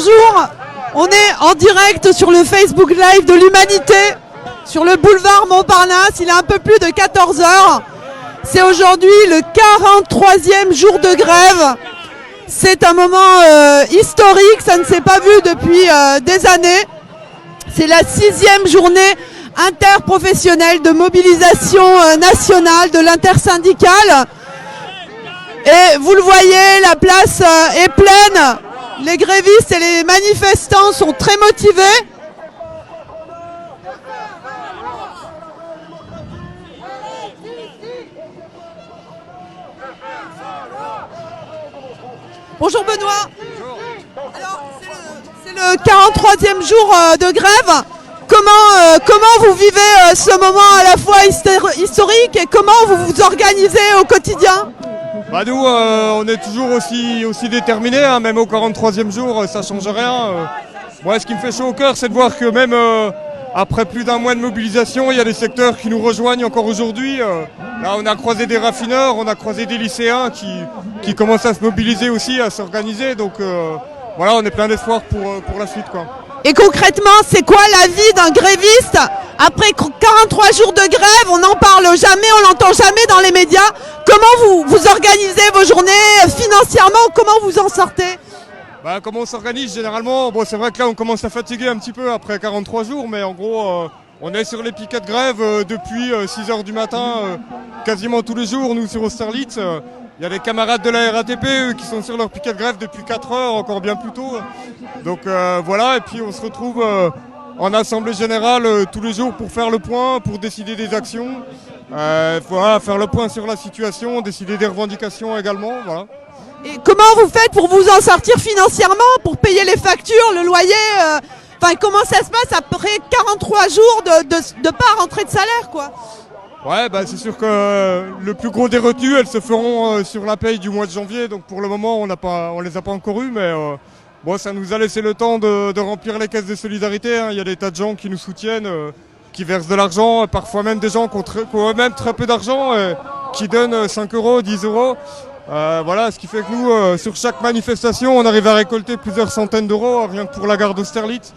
Bonjour, on est en direct sur le Facebook Live de l'Humanité, sur le boulevard Montparnasse. Il est un peu plus de 14 h. C'est aujourd'hui le 43e jour de grève. C'est un moment historique, ça ne s'est pas vu depuis des années. C'est la 6e journée interprofessionnelle de mobilisation nationale de l'intersyndicale. Et vous le voyez, la place est pleine. Les grévistes et les manifestants sont très motivés. Bonjour Benoît. Alors, c'est le 43e jour de grève. Comment vous vivez ce moment à la fois historique et comment vous vous organisez au quotidien ? Bah nous, on est toujours aussi déterminés, hein, même au 43e jour, ça change rien. Moi, ce qui me fait chaud au cœur, c'est de voir que même après plus d'un mois de mobilisation, il y a des secteurs qui nous rejoignent encore aujourd'hui. Là, on a croisé des raffineurs, on a croisé des lycéens qui commencent à se mobiliser aussi, à s'organiser. Donc voilà, on est plein d'espoir pour la suite, quoi. Et concrètement, c'est quoi la vie d'un gréviste ? Après 43 jours de grève, on n'en parle jamais, on l'entend jamais dans les médias. Comment vous organisez vos journées financièrement ? Comment vous en sortez ? Bah, comment on s'organise généralement ? Bon, c'est vrai que là, on commence à fatiguer un petit peu après 43 jours, mais en gros, on est sur les piquets de grève depuis 6 h du matin, quasiment tous les jours, nous sur Austerlitz. Il y a des camarades de la RATP qui sont sur leur piquet de grève depuis 4 heures, encore bien plus tôt. Donc voilà, et puis on se retrouve en assemblée générale tous les jours pour faire le point, pour décider des actions. Voilà, faire le point sur la situation, décider des revendications également. Voilà. Et comment vous faites pour vous en sortir financièrement, pour payer les factures, le loyer Enfin, comment ça se passe après 43 jours de pas rentrer de salaire, quoi ? Ouais, bah c'est sûr que le plus gros des retenues, elles se feront sur la paye du mois de janvier. Donc pour le moment, on les a pas encore eues, mais bon, ça nous a laissé le temps de remplir les caisses de solidarité. Hein. Il y a des tas de gens qui nous soutiennent, qui versent de l'argent, parfois même des gens qui ont eux-mêmes très peu d'argent, qui donnent 5 euros, 10 euros. Voilà, ce qui fait que nous, sur chaque manifestation, on arrive à récolter plusieurs centaines d'euros, rien que pour la gare d'Austerlitz.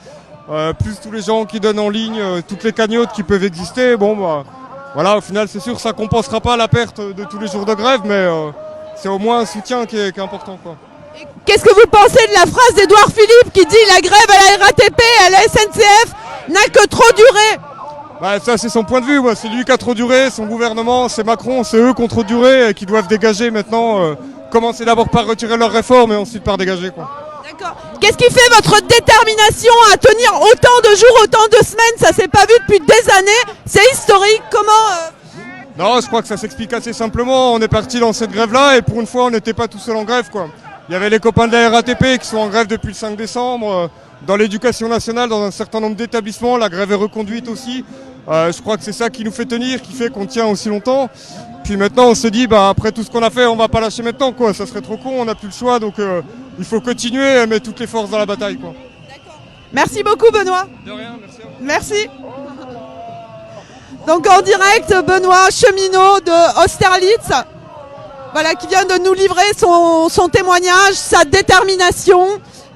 Plus tous les gens qui donnent en ligne, toutes les cagnottes qui peuvent exister. Bon, bah, voilà, au final, c'est sûr que ça ne compensera pas la perte de tous les jours de grève, mais c'est au moins un soutien qui est important, quoi. Qu'est-ce que vous pensez de la phrase d'Édouard Philippe qui dit « La grève à la RATP et à la SNCF n'a que trop duré ». Bah, ça, c'est son point de vue. Ouais. C'est lui qui a trop duré, son gouvernement, c'est Macron, c'est eux qui ont trop duré et qui doivent dégager maintenant. Commencer d'abord par retirer leurs réformes et ensuite par dégager, quoi. D'accord. Qu'est-ce qui fait votre détermination à tenir autant de jours, autant de semaines ? Ça s'est pas vu depuis des années, c'est historique. Comment Non, je crois que ça s'explique assez simplement. On est parti dans cette grève-là et pour une fois, on n'était pas tout seul en grève, quoi. Il y avait les copains de la RATP qui sont en grève depuis le 5 décembre. Dans l'éducation nationale, dans un certain nombre d'établissements, la grève est reconduite aussi. Je crois que c'est ça qui nous fait tenir, qui fait qu'on tient aussi longtemps. Puis maintenant, on se dit, bah, après tout ce qu'on a fait, on va pas lâcher maintenant, quoi. Ça serait trop con, on n'a plus le choix, donc il faut continuer et mettre toutes les forces dans la bataille, quoi. Merci beaucoup, Benoît. De rien, merci. Merci. Donc en direct, Benoît Cheminot de Austerlitz, voilà, qui vient de nous livrer son témoignage, sa détermination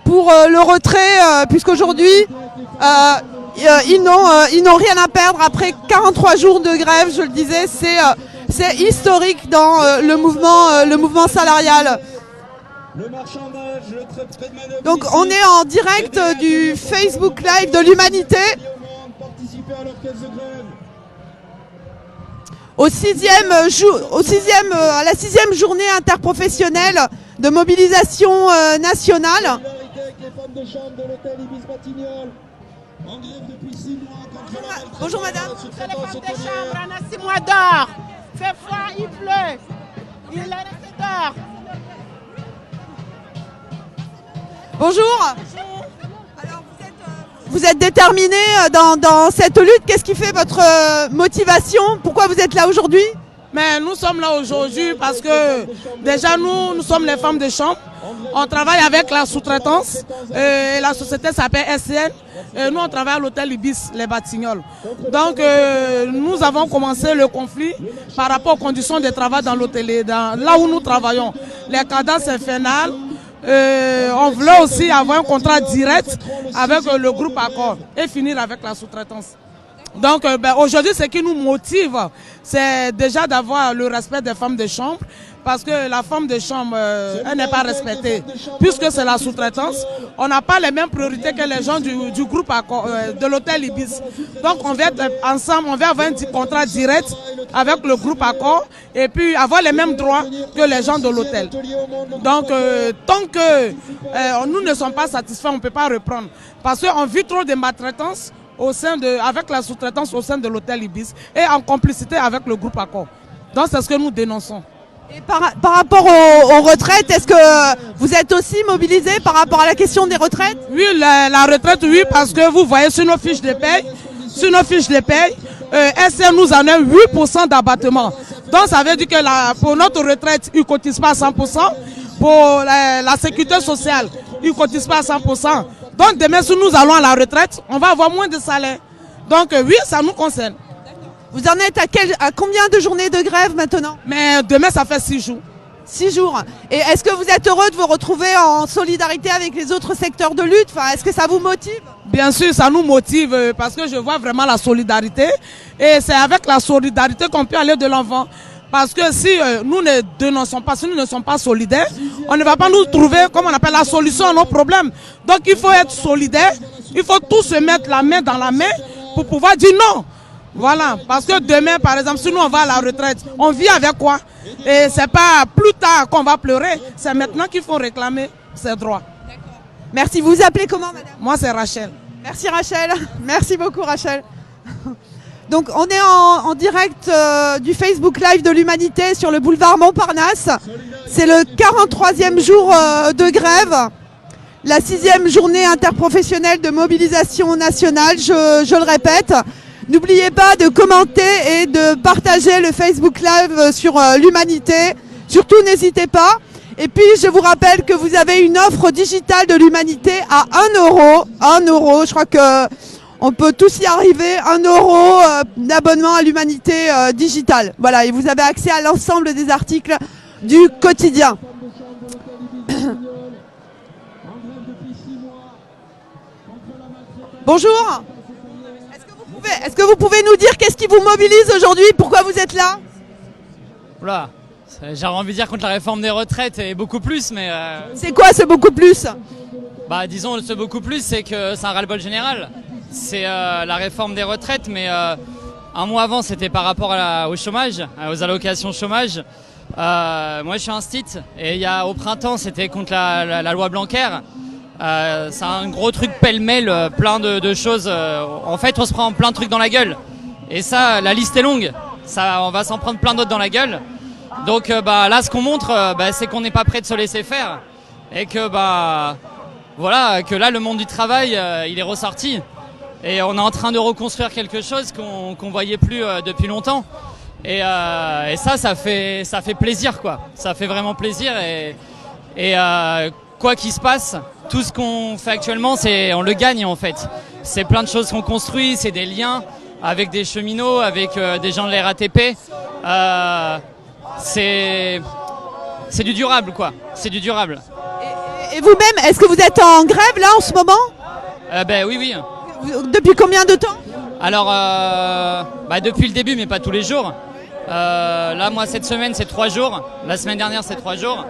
pour le retrait, puisqu'aujourd'hui, ils n'ont rien à perdre après 43 jours de grève, je le disais, c'est historique dans le mouvement salarial. Donc on est en direct du Facebook Live de l'Humanité. À la 6e journée interprofessionnelle de mobilisation nationale. Bonjour madame. C'est les femmes de chambre, on a 6 mois d'or. Fait froid, il pleut. Il est resté dehors. Bonjour. Alors vous êtes déterminé dans cette lutte. Qu'est-ce qui fait votre motivation ? Pourquoi vous êtes là aujourd'hui ? Mais nous sommes là aujourd'hui parce que déjà nous sommes les femmes de chambre. On travaille avec la sous-traitance. La société s'appelle SCN. Nous on travaille à l'hôtel Ibis, les Batignolles. Donc nous avons commencé le conflit par rapport aux conditions de travail dans l'hôtel, là où nous travaillons. Les cadences infernales, On voulait aussi avoir un contrat direct avec le groupe Accor et finir avec la sous-traitance. Donc aujourd'hui, ce qui nous motive, c'est déjà d'avoir le respect des femmes de chambre, parce que la femme de chambre, elle n'est pas respectée. Puisque c'est la sous-traitance, on n'a pas les mêmes priorités que les gens du groupe Accor, de l'hôtel Ibis. Donc on va être ensemble, on va avoir un contrat direct avec le groupe Accor et puis avoir les mêmes droits que les gens de l'hôtel. Donc tant que nous ne sommes pas satisfaits, on ne peut pas reprendre. Parce qu'on vit trop de maltraitance avec la sous-traitance au sein de l'hôtel Ibis et en complicité avec le groupe Accor. Donc c'est ce que nous dénonçons. Et par rapport aux retraites, est-ce que vous êtes aussi mobilisé par rapport à la question des retraites? Oui, la retraite, oui, parce que vous voyez sur nos fiches de paye, SN nous en a 8% d'abattement. Donc ça veut dire que pour notre retraite, ils ne cotisent pas à 100%. Pour la sécurité sociale, ils ne cotisent pas à 100%. Donc demain, si nous allons à la retraite, on va avoir moins de salaire. Donc oui, ça nous concerne. Vous en êtes à combien de journées de grève maintenant? Mais demain, ça fait 6 jours. 6 jours. Et est-ce que vous êtes heureux de vous retrouver en solidarité avec les autres secteurs de lutte? Enfin, est-ce que ça vous motive? Bien sûr, ça nous motive parce que je vois vraiment la solidarité. Et c'est avec la solidarité qu'on peut aller de l'avant. Parce que si nous ne dénonçons pas, si nous ne sommes pas solidaires, on ne va pas nous trouver, comme on appelle, la solution à nos problèmes. Donc il faut être solidaire, il faut tous se mettre la main dans la main pour pouvoir dire non. Voilà, parce que demain, par exemple, si nous on va à la retraite, on vit avec quoi? Et c'est pas plus tard qu'on va pleurer, c'est maintenant qu'il faut réclamer ses droits. Merci, vous vous appelez comment, madame? Moi, c'est Rachel. Merci Rachel, merci beaucoup Rachel. Donc on est en direct du Facebook Live de l'Humanité sur le boulevard Montparnasse. C'est le 43e jour de grève, la 6e journée interprofessionnelle de mobilisation nationale, je le répète. N'oubliez pas de commenter et de partager le Facebook Live sur l'Humanité. Surtout, n'hésitez pas. Et puis, je vous rappelle que vous avez une offre digitale de l'Humanité à 1 euro. 1 euro, je crois que on peut tous y arriver. 1 euro d'abonnement à l'Humanité digitale. Voilà, et vous avez accès à l'ensemble des articles du quotidien. Bonjour. Est-ce que vous pouvez nous dire qu'est-ce qui vous mobilise aujourd'hui? Pourquoi vous êtes là? Oula, j'ai envie de dire contre la réforme des retraites et beaucoup plus, mais... C'est quoi ce beaucoup plus? Bah disons, ce beaucoup plus, c'est que c'est un ras-le-bol général. C'est la réforme des retraites, mais un mois avant, c'était par rapport au chômage, aux allocations chômage. Moi, je suis un stit, et au printemps, c'était contre la loi Blanquer. C'est un gros truc pêle-mêle, plein de choses. En fait, on se prend plein de trucs dans la gueule. Et ça, la liste est longue. Ça, on va s'en prendre plein d'autres dans la gueule. Donc là, ce qu'on montre, c'est qu'on n'est pas prêt de se laisser faire. Et que voilà, que là, le monde du travail, il est ressorti. Et on est en train de reconstruire quelque chose qu'on voyait plus depuis longtemps. Et ça fait plaisir, quoi. Ça fait vraiment plaisir. Et quoi qu'il se passe, tout ce qu'on fait actuellement, on le gagne en fait. C'est plein de choses qu'on construit, c'est des liens avec des cheminots, avec des gens de la RATP. C'est du durable, quoi. C'est du durable. Et vous-même, est-ce que vous êtes en grève là en ce moment? Oui. Depuis combien de temps? Alors, depuis le début, mais pas tous les jours. Là, moi, cette semaine, c'est 3 jours. La semaine dernière, c'est 3 jours.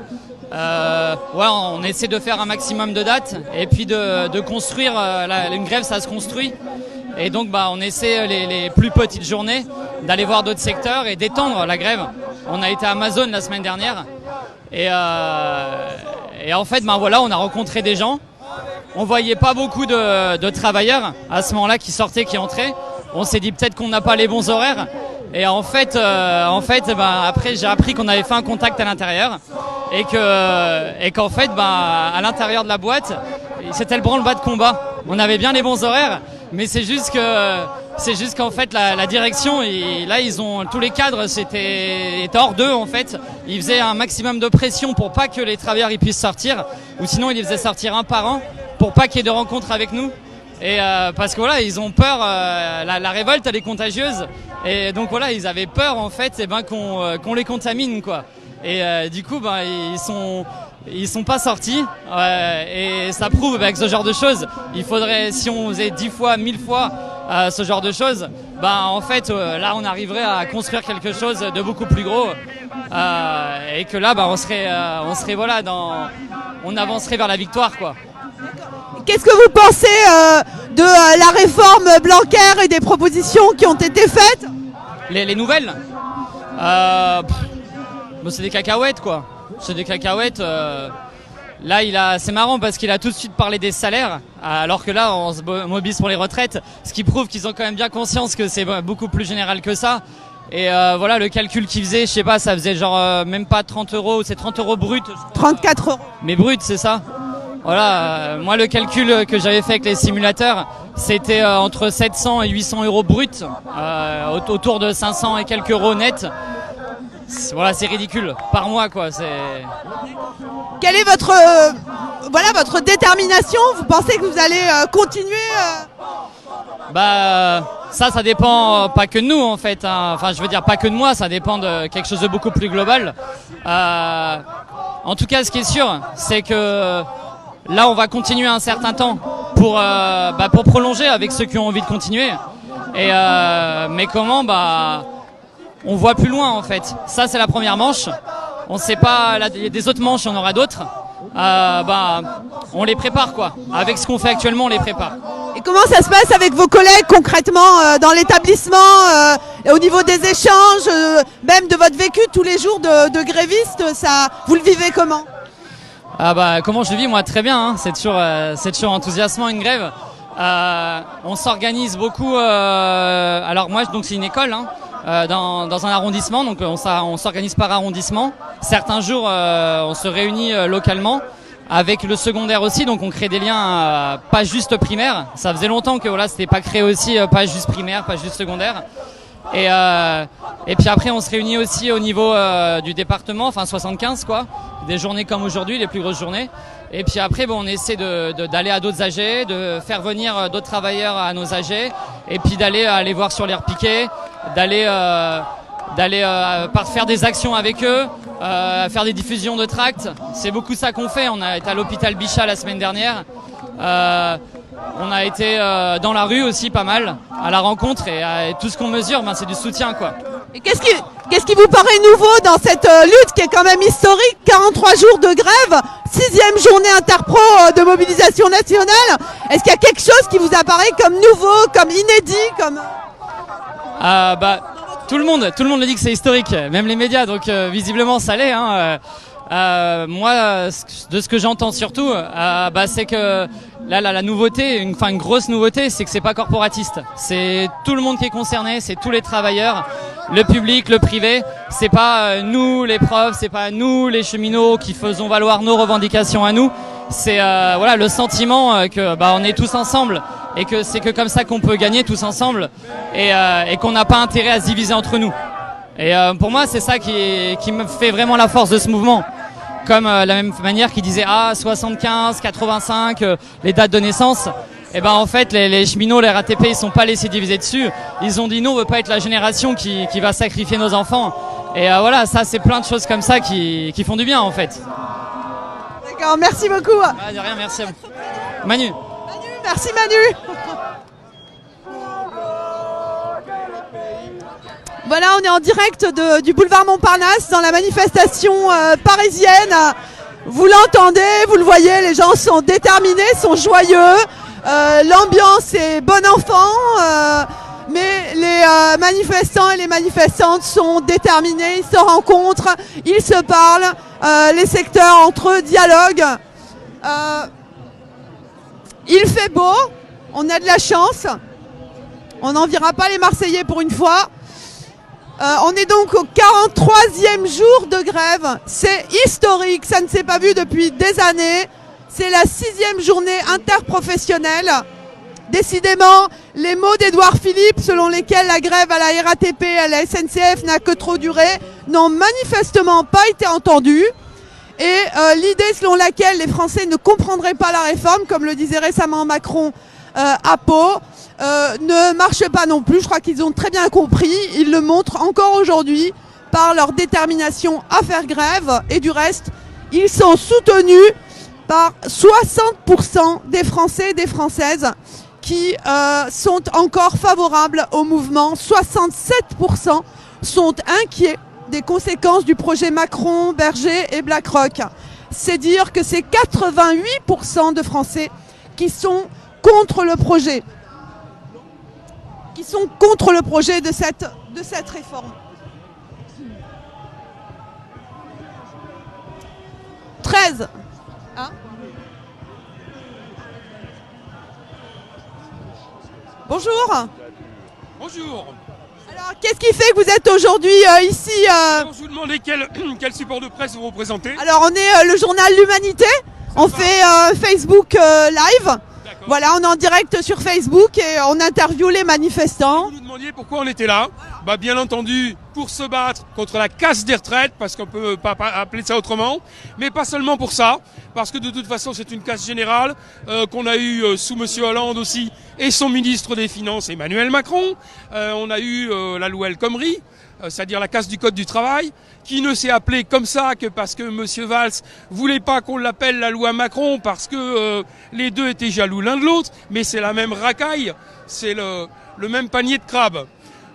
On essaie de faire un maximum de dates et puis de construire. Une grève, ça se construit. Et donc, on essaie les plus petites journées d'aller voir d'autres secteurs et d'étendre la grève. On a été à Amazon la semaine dernière. Et en fait, on a rencontré des gens. On voyait pas beaucoup de travailleurs à ce moment-là qui sortaient, qui entraient. On s'est dit peut-être qu'on n'a pas les bons horaires. Et en fait, après j'ai appris qu'on avait fait un contact à l'intérieur et qu'en fait, à l'intérieur de la boîte, c'était le branle-bas de combat. On avait bien les bons horaires, mais c'est juste qu'en fait la direction, tous les cadres étaient hors d'eux en fait. Ils faisaient un maximum de pression pour pas que les travailleurs ils puissent sortir, ou sinon ils les faisaient sortir un par un pour pas qu'il y ait de rencontres avec nous. Et parce que voilà, ils ont peur, la révolte elle est contagieuse, et donc voilà, ils avaient peur en fait qu'on les contamine, quoi. Et du coup ils sont pas sortis. Et ça prouve avec ce genre de choses, il faudrait, si on faisait 10 fois, 1000 fois ce genre de choses, en fait là on arriverait à construire quelque chose de beaucoup plus gros. Et que là on serait voilà, on avancerait vers la victoire, quoi. Qu'est-ce que vous pensez de la réforme Blanquer et des propositions qui ont été faites? Les nouvelles, c'est des cacahuètes, quoi. C'est des cacahuètes. Là, c'est marrant parce qu'il a tout de suite parlé des salaires, alors que là, on se mobilise pour les retraites, ce qui prouve qu'ils ont quand même bien conscience que c'est beaucoup plus général que ça. Et voilà, le calcul qu'il faisait, je sais pas, ça faisait genre même pas 30 €, c'est 30 € brut. 34 €. Mais brut, c'est ça. Voilà, moi le calcul que j'avais fait avec les simulateurs, c'était entre 700 et 800 € brut, autour de 500 et quelques euros net. Voilà, c'est ridicule par mois, quoi. Quelle est votre votre détermination? Vous pensez que vous allez continuer Ça dépend pas que de nous, en fait, hein. Enfin, je veux dire pas que de moi, ça dépend de quelque chose de beaucoup plus global. En tout cas, ce qui est sûr, c'est que là, on va continuer un certain temps pour prolonger avec ceux qui ont envie de continuer. Et mais comment? On voit plus loin, en fait. Ça, c'est la première manche. On sait pas, il y a des autres manches, il y en aura d'autres. On les prépare, quoi. Avec ce qu'on fait actuellement, on les prépare. Et comment ça se passe avec vos collègues concrètement dans l'établissement, au niveau des échanges, même de votre vécu tous les jours de gréviste, vous le vivez comment? Comment je le vis, moi, très bien, hein. C'est toujours enthousiasmant, une grève. On s'organise beaucoup. Alors moi, donc c'est une école, hein, dans un arrondissement, donc on s'organise par arrondissement. Certains jours, on se réunit localement avec le secondaire aussi, donc on crée des liens pas juste primaires. Ça faisait longtemps que voilà, c'était pas créé aussi, pas juste primaire, pas juste secondaire. Et puis après, on se réunit aussi au niveau du département, enfin 75, quoi. Des journées comme aujourd'hui, les plus grosses journées. Et puis après, on essaie d'aller à d'autres AG, de faire venir d'autres travailleurs à nos AG, et puis aller voir sur les repiquets, d'aller faire des actions avec eux, faire des diffusions de tracts. C'est beaucoup ça qu'on fait. On a été à l'hôpital Bichat la semaine dernière. On a été dans la rue aussi pas mal, à la rencontre, et tout ce qu'on mesure, c'est du soutien, quoi. Et qu'est-ce qui vous paraît nouveau dans cette lutte qui est quand même historique? 43 jours de grève, 6e journée interpro de mobilisation nationale. Est-ce qu'il y a quelque chose qui vous apparaît comme nouveau, comme inédit, comme... Tout le monde le dit que c'est historique, même les médias, donc visiblement ça l'est, hein. Moi, de ce que j'entends surtout, c'est que là, la nouveauté, une grosse nouveauté, c'est que c'est pas corporatiste. C'est tout le monde qui est concerné, c'est tous les travailleurs, le public, le privé. C'est pas nous les profs, c'est pas nous les cheminots qui faisons valoir nos revendications à nous. C'est le sentiment que on est tous ensemble et que c'est que comme ça qu'on peut gagner tous ensemble et qu'on n'a pas intérêt à se diviser entre nous. Et pour moi, c'est ça qui me fait vraiment la force de ce mouvement. Comme la même manière qu'ils disaient 75, 85, les dates de naissance. Et en fait, les cheminots, les RATP, ils sont pas laissés diviser dessus. Ils ont dit non, on veut pas être la génération qui va sacrifier nos enfants. Et voilà, ça, c'est plein de choses comme ça qui font du bien, en fait. D'accord, merci beaucoup. De rien, merci à vous. Manu. Merci Manu. Voilà, on est en direct du boulevard Montparnasse dans la manifestation parisienne. Vous l'entendez, vous le voyez, les gens sont déterminés, sont joyeux. L'ambiance est bon enfant, mais les manifestants et les manifestantes sont déterminés, ils se rencontrent, ils se parlent, les secteurs entre eux dialoguent. Il fait beau, on a de la chance, on n'enviera pas les Marseillais pour une fois. On est donc au 43e jour de grève, c'est historique, ça ne s'est pas vu depuis des années, c'est la 6e journée interprofessionnelle. Décidément, les mots d'Édouard Philippe selon lesquels la grève à la RATP et à la SNCF n'a que trop duré n'ont manifestement pas été entendus. Et l'idée selon laquelle les Français ne comprendraient pas la réforme, comme le disait récemment Macron à Pau, ne marche pas non plus. Je crois qu'ils ont très bien compris. Ils le montrent encore aujourd'hui par leur détermination à faire grève. Et du reste, Ils sont soutenus par 60% des Français et des Françaises qui sont encore favorables au mouvement. 67% sont inquiets des conséquences du projet Macron, Berger et BlackRock. C'est dire que c'est 88% de Français qui sont contre le projet. Qui sont contre le projet de cette réforme. 13. Hein? Bonjour. Bonjour. Alors, qu'est-ce qui fait que vous êtes aujourd'hui ici Alors, je vous demandais quel support de presse vous représentez. Alors, on est le journal L'Humanité. On fait Facebook Live. Voilà, on est en direct sur Facebook et on interviewe les manifestants. Vous nous demandiez pourquoi on était là. Bah, bien entendu, pour se battre contre la casse des retraites, parce qu'on peut pas appeler ça autrement, mais pas seulement pour ça, parce que de toute façon c'est une casse générale qu'on a eue sous Monsieur Hollande aussi et son ministre des Finances Emmanuel Macron. On a eu la loi El Khomri, c'est-à-dire la casse du code du travail, qui ne s'est appelée comme ça que parce que Monsieur Valls voulait pas qu'on l'appelle la loi Macron parce que les deux étaient jaloux l'un de l'autre, mais c'est la même racaille, c'est le même panier de crabes.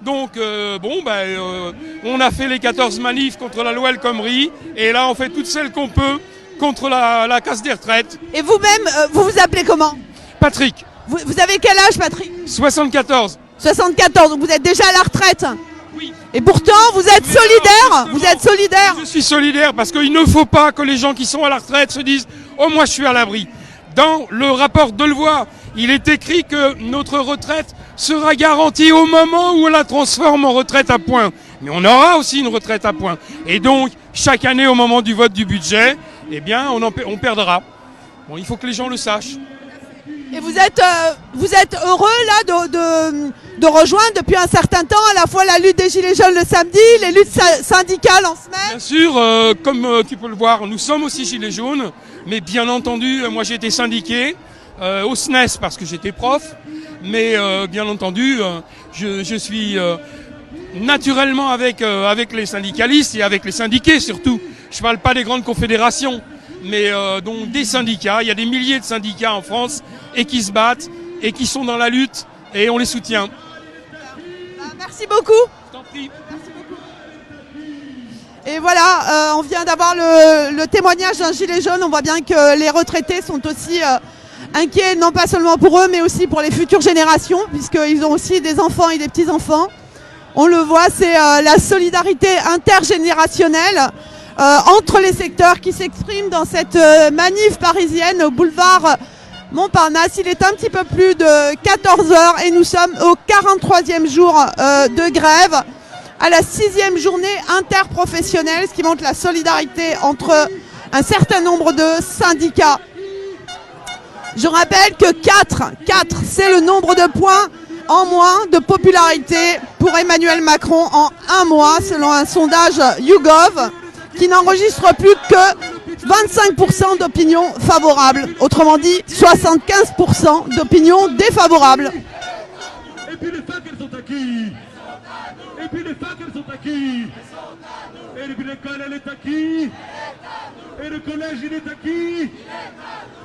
Donc on a fait les 14 manifs contre la loi El Khomri et là on fait toutes celles qu'on peut contre la casse des retraites. Et vous-même, vous vous appelez comment? Patrick. Vous avez quel âge, Patrick? 74. 74, donc vous êtes déjà à la retraite. Oui. Et pourtant, vous êtes solidaire. Vous êtes solidaire. Je suis solidaire parce qu'il ne faut pas que les gens qui sont à la retraite se disent « Oh, moi je suis à l'abri ». Dans le rapport Delevoye, il est écrit que notre retraite sera garantie au moment où on la transforme en retraite à points. Mais on aura aussi une retraite à points. Et donc, chaque année, au moment du vote du budget, eh bien, on perdra. Bon, il faut que les gens le sachent. Et vous êtes heureux là de rejoindre depuis un certain temps à la fois la lutte des Gilets jaunes le samedi, les luttes syndicales en semaine? Bien sûr, comme tu peux le voir, nous sommes aussi Gilets jaunes, mais bien entendu, moi j'ai été syndiqué au SNES parce que j'étais prof, mais bien entendu, je suis naturellement avec les syndicalistes et avec les syndiqués surtout. Je ne parle pas des grandes confédérations, mais donc des syndicats. Il y a des milliers de syndicats en France et qui se battent et qui sont dans la lutte et on les soutient. Merci beaucoup. Je t'en prie. Et voilà, on vient d'avoir le témoignage d'un gilet jaune. On voit bien que les retraités sont aussi inquiets, non pas seulement pour eux, mais aussi pour les futures générations, puisqu'ils ont aussi des enfants et des petits-enfants. On le voit, c'est la solidarité intergénérationnelle entre les secteurs qui s'expriment dans cette manif parisienne au boulevard Montparnasse. Il est un petit peu plus de 14h et nous sommes au 43e jour de grève, à la 6e journée interprofessionnelle, ce qui montre la solidarité entre un certain nombre de syndicats. Je rappelle que 4 c'est le nombre de points en moins de popularité pour Emmanuel Macron en un mois, selon un sondage YouGov, qui n'enregistre plus que 25% d'opinion favorable. Autrement dit, 75% d'opinion défavorable. Et puis les facs, elles sont acquis. Et puis les facs, elles sont acquis. Et puis l'école, elle est acquis. Et le collège, il est acquis.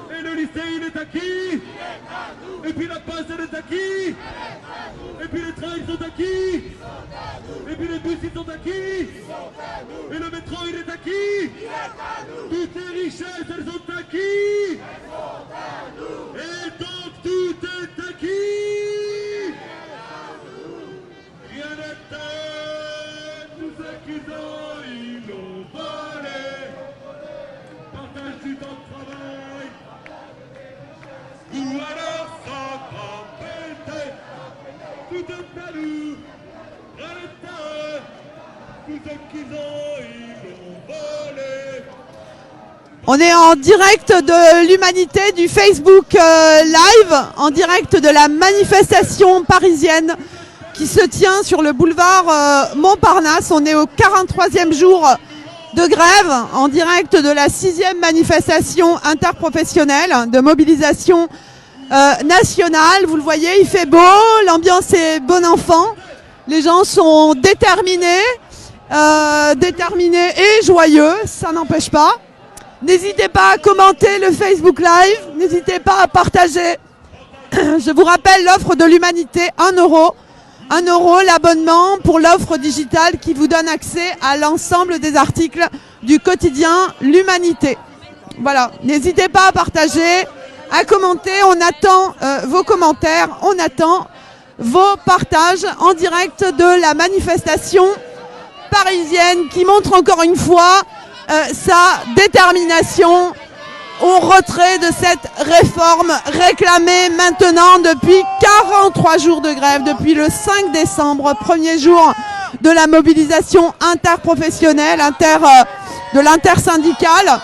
Et le lycée, il est acquis. Et puis la passe, elle est acquis. Et puis les trains, ils sont acquis. Et puis les bus, ils sont acquis. Et le métro, il est acquis. Toutes les richesses, elles sont acquis. Et donc tout est acquis. Rien n'est à tout ce qu'ils ont, ils l'ont volé. Partage du temps de travail. Ou alors sans tempêter. Tout est à nous. Rien n'est à eux. Tout ce qu'ils ont, ils l'ont volé. On est en direct de l'Humanité, du Facebook Live, en direct de la manifestation parisienne qui se tient sur le boulevard Montparnasse. On est au 43e jour de grève, en direct de la 6e manifestation interprofessionnelle de mobilisation nationale. Vous le voyez, il fait beau, l'ambiance est bon enfant, les gens sont déterminés et joyeux, ça n'empêche pas. N'hésitez pas à commenter le Facebook Live, n'hésitez pas à partager. Je vous rappelle l'offre de l'Humanité, 1 €. 1 € l'abonnement pour l'offre digitale qui vous donne accès à l'ensemble des articles du quotidien L'Humanité. Voilà, n'hésitez pas à partager, à commenter, on attend vos commentaires, on attend vos partages en direct de la manifestation parisienne qui montre encore une fois sa détermination au retrait de cette réforme réclamée maintenant depuis 43 jours de grève, depuis le 5 décembre, premier jour de la mobilisation interprofessionnelle, de l'intersyndicale.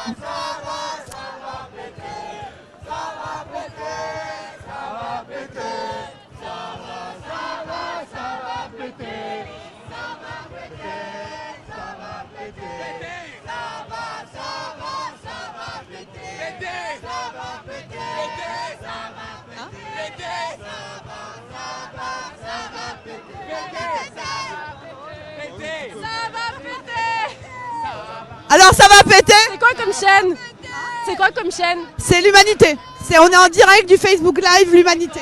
Alors ça va péter. C'est quoi comme chaîne? C'est quoi comme chaîne? C'est l'Humanité. On est en direct du Facebook Live l'Humanité.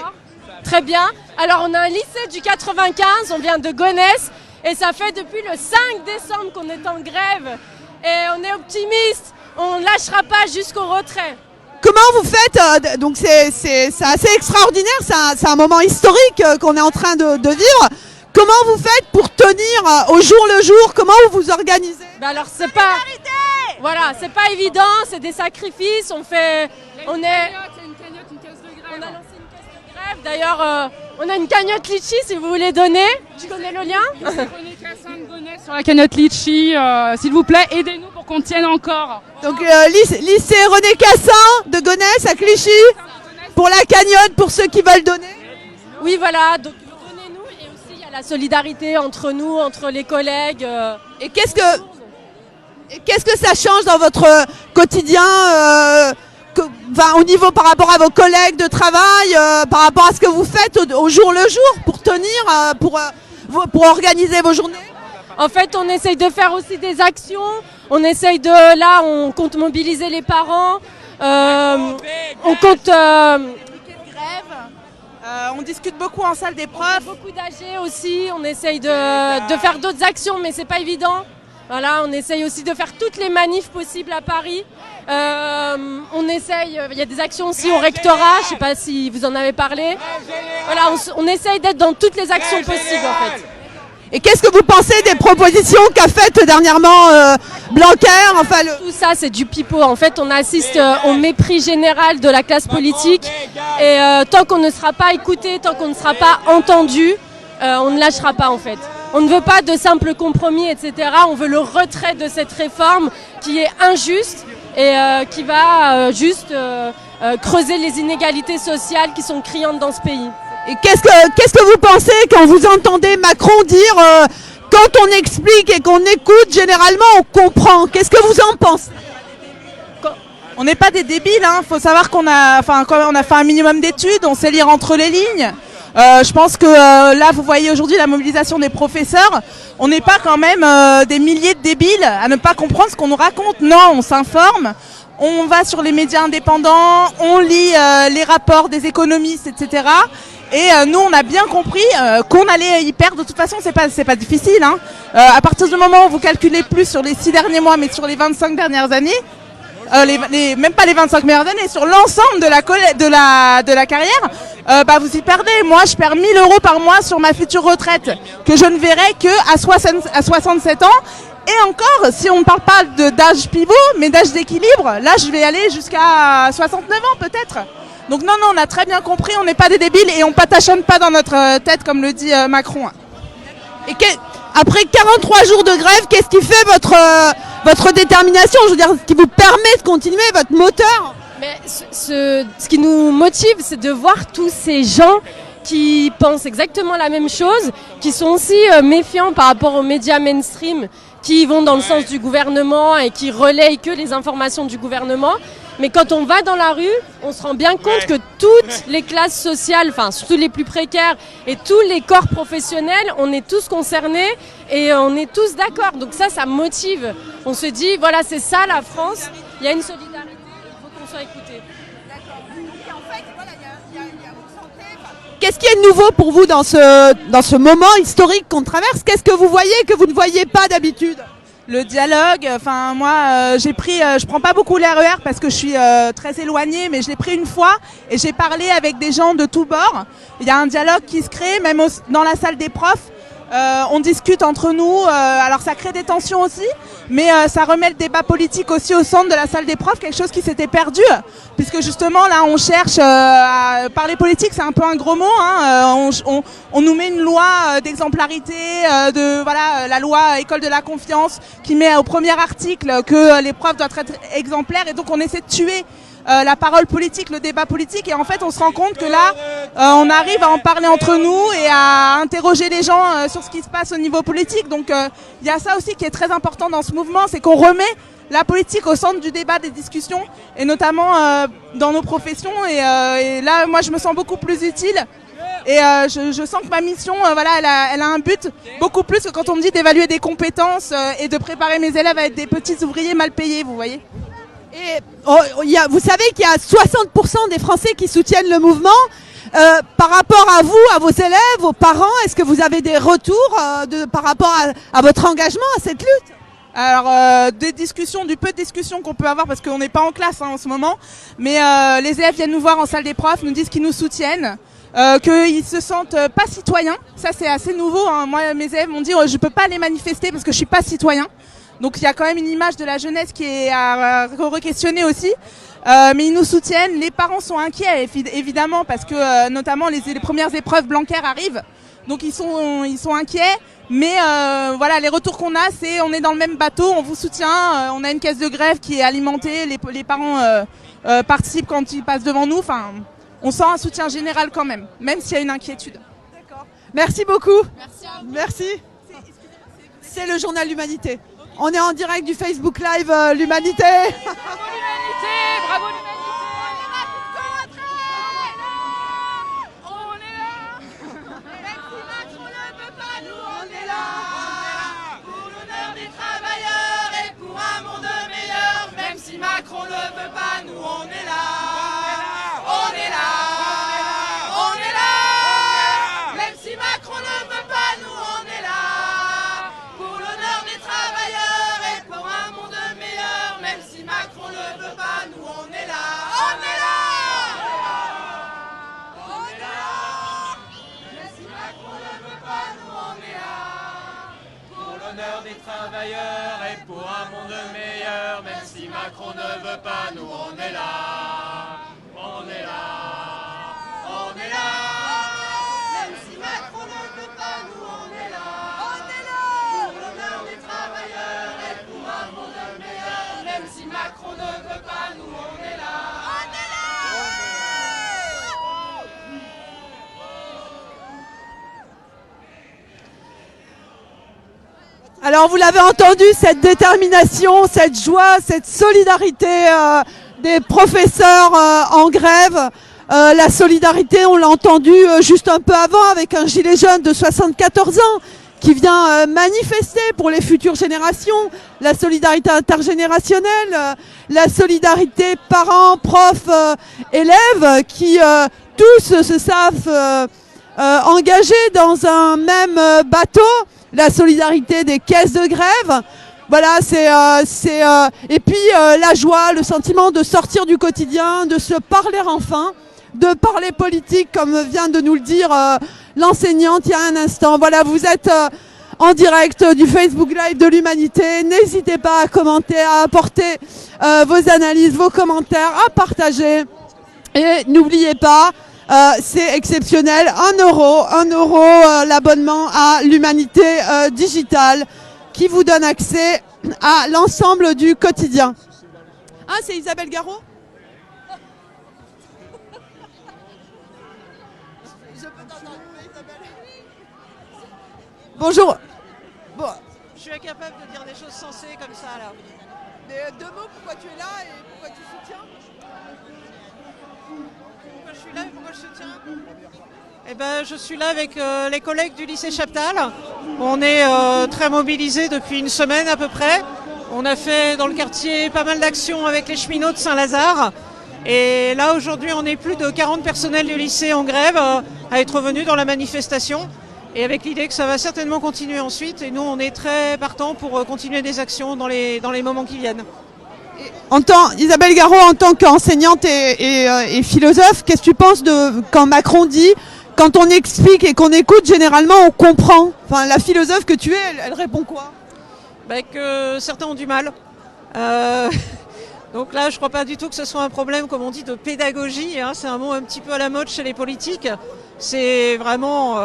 Très bien. Alors on a un lycée du 95, on vient de Gonesse et ça fait depuis le 5 décembre qu'on est en grève et on est optimiste, on ne lâchera pas jusqu'au retrait. Comment vous faites donc c'est assez extraordinaire, c'est un moment historique qu'on est en train de vivre. Comment vous faites pour tenir au jour le jour? Comment vous vous organisez? Alors c'est pas, voilà, c'est pas évident, c'est des sacrifices. On a lancé une caisse de grève. D'ailleurs, on a une cagnotte Litchi si vous voulez donner. Tu connais le lien? René Cassin de Gonesse sur la cagnotte Litchi, s'il vous plaît, aidez-nous pour qu'on tienne encore. Donc lycée René Cassin de Gonesse à Clichy pour la cagnotte pour ceux qui veulent donner. Oui, voilà. Donc donnez-nous et aussi il y a la solidarité entre nous, entre les collègues. Et qu'est-ce que ça change dans votre quotidien au niveau par rapport à vos collègues de travail, par rapport à ce que vous faites au jour le jour pour tenir, pour organiser vos journées? En fait, on essaye de faire aussi des actions. On essaye on compte mobiliser les parents. On compte... on discute beaucoup en salle d'épreuve. Beaucoup d'AG aussi. On essaye de faire d'autres actions, mais c'est pas évident. Voilà, on essaye aussi de faire toutes les manifs possibles à Paris. On essaye, il y a des actions aussi au rectorat, je ne sais pas si vous en avez parlé. Voilà, on essaye d'être dans toutes les actions possibles en fait. Et qu'est-ce que vous pensez des propositions qu'a faites dernièrement Blanquer? Tout ça, c'est du pipeau. En fait, on assiste au mépris général de la classe politique. Et tant qu'on ne sera pas écouté, tant qu'on ne sera pas entendu, on ne lâchera pas en fait. On ne veut pas de simples compromis, etc. On veut le retrait de cette réforme qui est injuste et qui va juste creuser les inégalités sociales qui sont criantes dans ce pays. Et qu'est-ce que vous pensez quand vous entendez Macron dire quand on explique et qu'on écoute, généralement on comprend? Qu'est-ce que vous en pensez? On n'est pas des débiles, hein. Faut savoir qu'on a fait un minimum d'études, on sait lire entre les lignes. Je pense que là, vous voyez aujourd'hui la mobilisation des professeurs. On n'est pas quand même des milliers de débiles à ne pas comprendre ce qu'on nous raconte. Non, on s'informe, on va sur les médias indépendants, on lit les rapports des économistes, etc. Et nous, on a bien compris qu'on allait y perdre. De toute façon, c'est pas difficile. Hein. À partir du moment où vous calculez plus sur les 6 derniers mois, mais sur les 25 dernières années, même pas les 25 meilleures années, sur l'ensemble de la carrière, vous y perdez. Moi, je perds 1 000 € par mois sur ma future retraite, que je ne verrai que à 67 ans. Et encore, si on ne parle pas d'âge pivot, mais d'âge d'équilibre, là, je vais aller jusqu'à 69 ans peut-être. Donc non, on a très bien compris, on n'est pas des débiles et on patachonne pas dans notre tête, comme le dit Macron. Et après 43 jours de grève, qu'est-ce qui fait votre détermination? Je veux dire, ce qui vous permet de continuer, votre moteur? Mais ce qui nous motive, c'est de voir tous ces gens qui pensent exactement la même chose, qui sont aussi méfiants par rapport aux médias mainstream, qui vont dans le sens du gouvernement et qui relayent que les informations du gouvernement. Mais quand on va dans la rue, on se rend bien compte que toutes les classes sociales, enfin surtout les plus précaires et tous les corps professionnels, on est tous concernés et on est tous d'accord. Donc ça motive. On se dit, voilà, c'est ça la France. il y a une solidarité, il faut qu'on soit écouté. Qu'est-ce qui est nouveau pour vous dans ce moment historique qu'on traverse? Qu'est-ce que vous voyez que vous ne voyez pas d'habitude? Le dialogue, enfin moi je prends pas beaucoup l'RER parce que je suis très éloignée, mais je l'ai pris une fois et j'ai parlé avec des gens de tous bords. Il y a un dialogue qui se crée, même dans la salle des profs. On discute entre nous, alors ça crée des tensions aussi, mais ça remet le débat politique aussi au centre de la salle des profs, quelque chose qui s'était perdu, puisque justement là on cherche à parler politique, c'est un peu un gros mot, hein, on nous met une loi d'exemplarité, la loi école de la confiance qui met au premier article que les profs doivent être exemplaires, et donc on essaie de tuer la parole politique, le débat politique, et en fait on se rend compte que là on arrive à en parler entre nous et à interroger les gens sur ce qui se passe au niveau politique. Donc il y a ça aussi qui est très important dans ce mouvement, c'est qu'on remet la politique au centre du débat, des discussions, et notamment dans nos professions, et là moi je me sens beaucoup plus utile. Et je sens que ma mission, elle a un but beaucoup plus que quand on me dit d'évaluer des compétences et de préparer mes élèves à être des petits ouvriers mal payés, vous voyez. Et vous savez qu'il y a 60% des Français qui soutiennent le mouvement. Par rapport à vous, à vos élèves, vos parents, est-ce que vous avez des retours par rapport à votre engagement à cette lutte? Alors des discussions, du peu de discussions qu'on peut avoir parce qu'on n'est pas en classe en ce moment, mais les élèves viennent nous voir en salle des profs, nous disent qu'ils nous soutiennent, qu'ils se sentent pas citoyens. Ça c'est assez nouveau, hein. Moi mes élèves m'ont dit je peux pas aller manifester parce que je suis pas citoyen. Donc il y a quand même une image de la jeunesse qui est à re-questionner aussi. Mais ils nous soutiennent, les parents sont inquiets évidemment parce que notamment les premières épreuves Blanquer arrivent. Donc ils sont inquiets, mais les retours qu'on a, c'est on est dans le même bateau, on vous soutient, on a une caisse de grève qui est alimentée, les parents participent quand ils passent devant nous, enfin on sent un soutien général quand même s'il y a une inquiétude. D'accord. Merci beaucoup. Merci à vous. Merci. C'est le journal L'Humanité. On est en direct du Facebook Live L'Humanité. Bravo l'Humanité, bravo l'Humanité. On est là. Même si Macron ne veut pas, nous on est là. Pour l'honneur des travailleurs et pour un monde meilleur. Même si Macron ne veut pas, nous on est là. On est là. On est là. Même si Macron ne veut pas, nous on est là. Pour l'honneur des travailleurs et pour un monde meilleur. Même si Macron ne veut pas, nous on est là. On est là. On est là. Même si Macron ne veut pas, nous on est là. Pour l'honneur des travailleurs et pour un monde meilleur. Même si Macron ne veut pas, nous on est là. On est là. On est là. Même si Macron ne veut pas, nous on est là. On est là. Pour l'honneur des travailleurs et pour un monde meilleur. Même si Macron ne veut pas, nous on est là. On est là. Alors vous l'avez entendu, cette détermination, cette joie, cette solidarité des professeurs en grève. La solidarité, on l'a entendu juste un peu avant avec un gilet jaune de 74 ans qui vient manifester pour les futures générations, la solidarité intergénérationnelle, la solidarité parents, profs, élèves qui tous se savent engagés dans un même bateau, la solidarité des caisses de grève. Voilà, et puis la joie, le sentiment de sortir du quotidien, de se parler enfin, de parler politique comme vient de nous le dire l'enseignante il y a un instant. Voilà, vous êtes en direct du Facebook Live de l'Humanité. N'hésitez pas à commenter, à apporter vos analyses, vos commentaires, à partager. Et n'oubliez pas, c'est exceptionnel, 1 euro l'abonnement à l'Humanité digitale qui vous donne accès à l'ensemble du quotidien. Ah, c'est Isabelle Garot ? Bonjour. Bon. Je suis incapable de dire des choses sensées comme ça là. Mais 2 mots, pourquoi tu es là et pourquoi tu soutiens ? Pourquoi je suis là et pourquoi je soutiens ? Eh ben, je suis là avec les collègues du lycée Chaptal. On est très mobilisés depuis une semaine à peu près. On a fait dans le quartier pas mal d'actions avec les cheminots de Saint-Lazare. Et là, aujourd'hui, on est plus de 40 personnels du lycée en grève à être venus dans la manifestation. Et avec l'idée que ça va certainement continuer ensuite. Et nous, on est très partants pour continuer des actions dans les moments qui viennent. Isabelle Garot, en tant qu'enseignante et philosophe, qu'est-ce que tu penses de quand Macron dit, quand on explique et qu'on écoute, généralement on comprend. Enfin, la philosophe que tu es, elle répond quoi? Que certains ont du mal. Donc là, je ne crois pas du tout que ce soit un problème, comme on dit, de pédagogie. Hein. C'est un mot un petit peu à la mode chez les politiques. C'est vraiment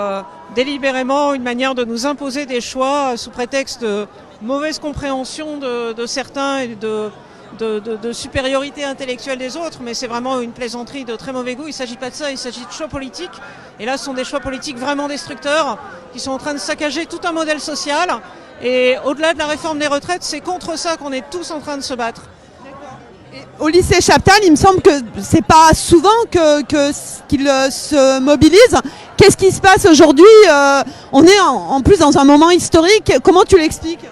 délibérément une manière de nous imposer des choix sous prétexte de mauvaise compréhension de certains et de supériorité intellectuelle des autres, mais c'est vraiment une plaisanterie de très mauvais goût. Il ne s'agit pas de ça, il s'agit de choix politiques. Et là, ce sont des choix politiques vraiment destructeurs qui sont en train de saccager tout un modèle social. Et au-delà de la réforme des retraites, c'est contre ça qu'on est tous en train de se battre. Au lycée Chaptal, il me semble que c'est pas souvent qu'ils se mobilisent. Qu'est-ce qui se passe aujourd'hui? On est en plus dans un moment historique. Comment tu l'expliques?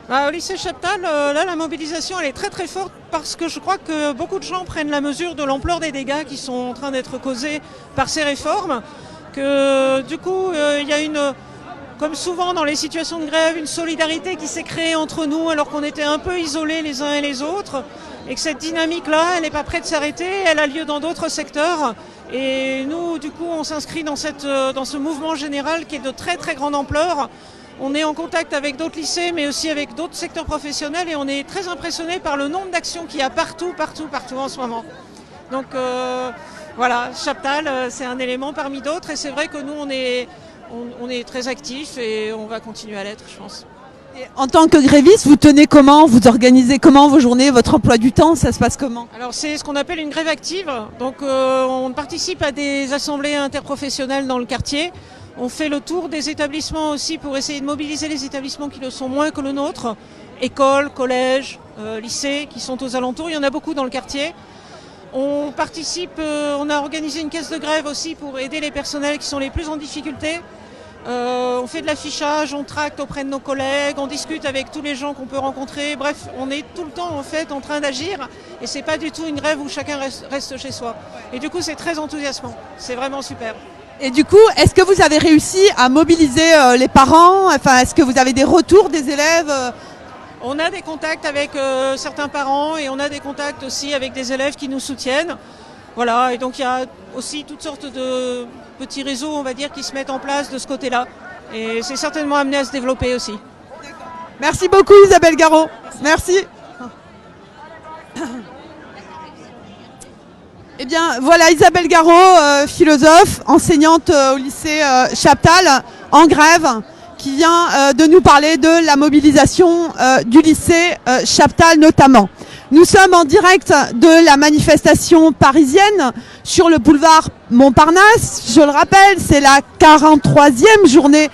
Au lycée Chaptal, là, la mobilisation elle est très très forte parce que je crois que beaucoup de gens prennent la mesure de l'ampleur des dégâts qui sont en train d'être causés par ces réformes. Que du coup, il y a comme souvent dans les situations de grève, une solidarité qui s'est créée entre nous alors qu'on était un peu isolés les uns et les autres. Et que cette dynamique-là, elle n'est pas prête de s'arrêter, elle a lieu dans d'autres secteurs. Et nous, du coup, on s'inscrit dans ce mouvement général qui est de très très grande ampleur. On est en contact avec d'autres lycées, mais aussi avec d'autres secteurs professionnels et on est très impressionné par le nombre d'actions qu'il y a partout en ce moment. Donc voilà, Chaptal, c'est un élément parmi d'autres et c'est vrai que nous, on est très actifs et on va continuer à l'être, je pense. Et en tant que gréviste, vous tenez comment? Vous organisez comment vos journées, votre emploi du temps? Ça se passe comment? Alors c'est ce qu'on appelle une grève active. Donc on participe à des assemblées interprofessionnelles dans le quartier. On fait le tour des établissements aussi pour essayer de mobiliser les établissements qui le sont moins que le nôtre. Écoles, collèges, lycées qui sont aux alentours. Il y en a beaucoup dans le quartier. On participe, on a organisé une caisse de grève aussi pour aider les personnels qui sont les plus en difficulté. On fait de l'affichage, on tracte auprès de nos collègues, on discute avec tous les gens qu'on peut rencontrer. Bref, on est tout le temps en fait en train d'agir et c'est pas du tout une grève où chacun reste chez soi. Et du coup, c'est très enthousiasmant. C'est vraiment super. Et du coup, est-ce que vous avez réussi à mobiliser les parents? Enfin, est-ce que vous avez des retours des élèves? On a des contacts avec certains parents et on a des contacts aussi avec des élèves qui nous soutiennent. Voilà, et donc il y a aussi toutes sortes de petits réseaux, on va dire, qui se mettent en place de ce côté-là. Et c'est certainement amené à se développer aussi. Merci beaucoup Isabelle Garot. Merci. Eh bien voilà Isabelle Garot, philosophe, enseignante au lycée Chaptal, en grève, qui vient de nous parler de la mobilisation du lycée Chaptal notamment. Nous sommes en direct de la manifestation parisienne sur le boulevard Montparnasse. Je le rappelle, c'est la 43e journée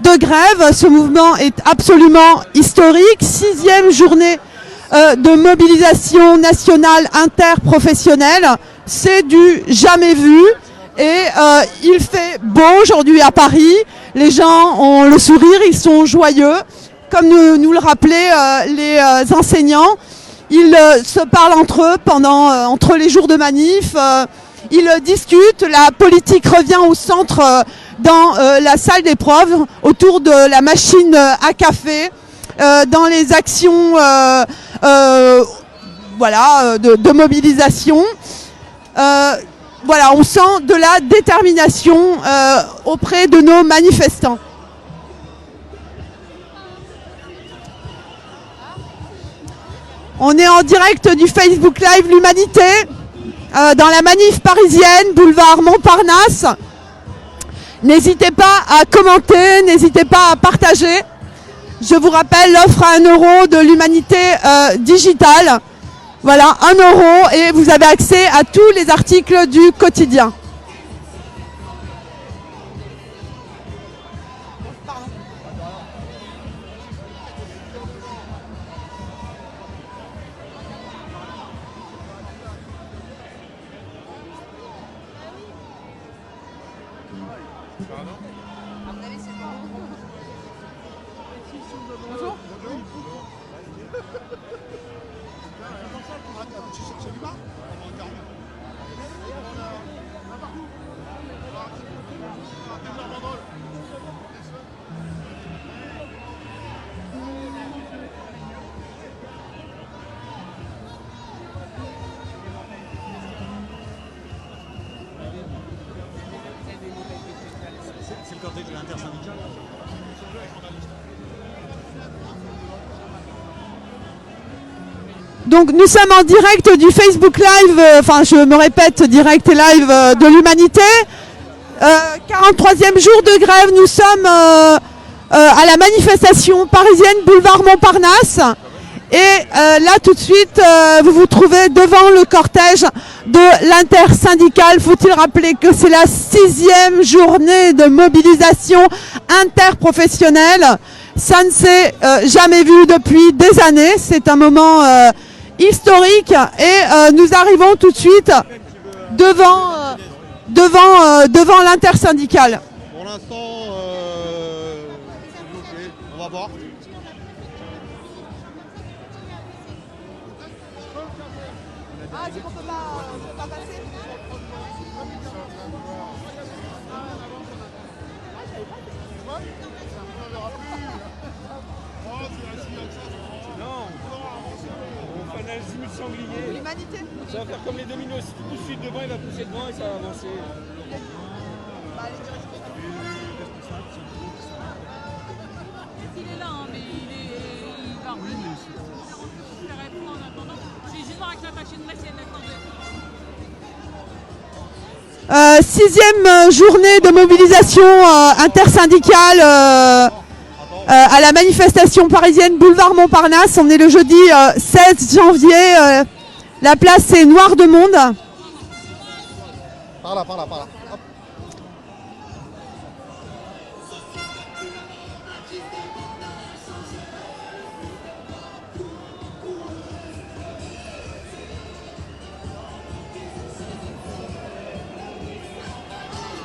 de grève. Ce mouvement est absolument historique. 6e journée de mobilisation nationale interprofessionnelle. C'est du jamais vu. Et il fait beau aujourd'hui à Paris. Les gens ont le sourire, ils sont joyeux. Comme nous le rappelaient les enseignants. Ils se parlent entre eux entre les jours de manif, ils discutent, la politique revient au centre dans la salle d'épreuves, autour de la machine à café, dans les actions de mobilisation. Voilà, on sent de la détermination auprès de nos manifestants. On est en direct du Facebook Live L'Humanité, dans la manif parisienne, boulevard Montparnasse. N'hésitez pas à commenter, n'hésitez pas à partager. Je vous rappelle l'offre à 1 € de l'Humanité digitale. Voilà, 1 € et vous avez accès à tous les articles du quotidien. C'est le cortège de l'intersyndicale. Donc nous sommes en direct du Facebook Live, enfin je me répète, direct et live de l'Humanité. 43e jour de grève, nous sommes à la manifestation parisienne boulevard Montparnasse. Et là tout de suite, vous vous trouvez devant le cortège de l'intersyndicale. Faut-il rappeler que c'est la 6e journée de mobilisation interprofessionnelle. Ça ne s'est jamais vu depuis des années. C'est un moment historique et nous arrivons tout de suite devant l'intersyndicale. Pour l'instant, on va voir. Ah, c'est qu'on peut pas passer. On fait un azimut sanglier. L'Humanité. Ça va faire comme les dominos. Si tu pousses suite devant, il va pousser devant et ça va avancer. Il est là, hein, mais il va revenir. Je vais répondre en attendant. Je vais juste voir avec l'attaché de presse si elle est d'accord. 6e journée de mobilisation intersyndicale à la manifestation parisienne boulevard Montparnasse. On est le jeudi 16 janvier. La place est noire de monde. Par là, par là, par là. Hop.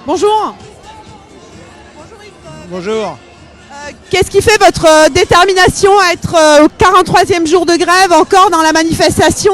Bonjour. Bonjour. Qu'est-ce qui fait votre détermination à être au 43e jour de grève encore dans la manifestation?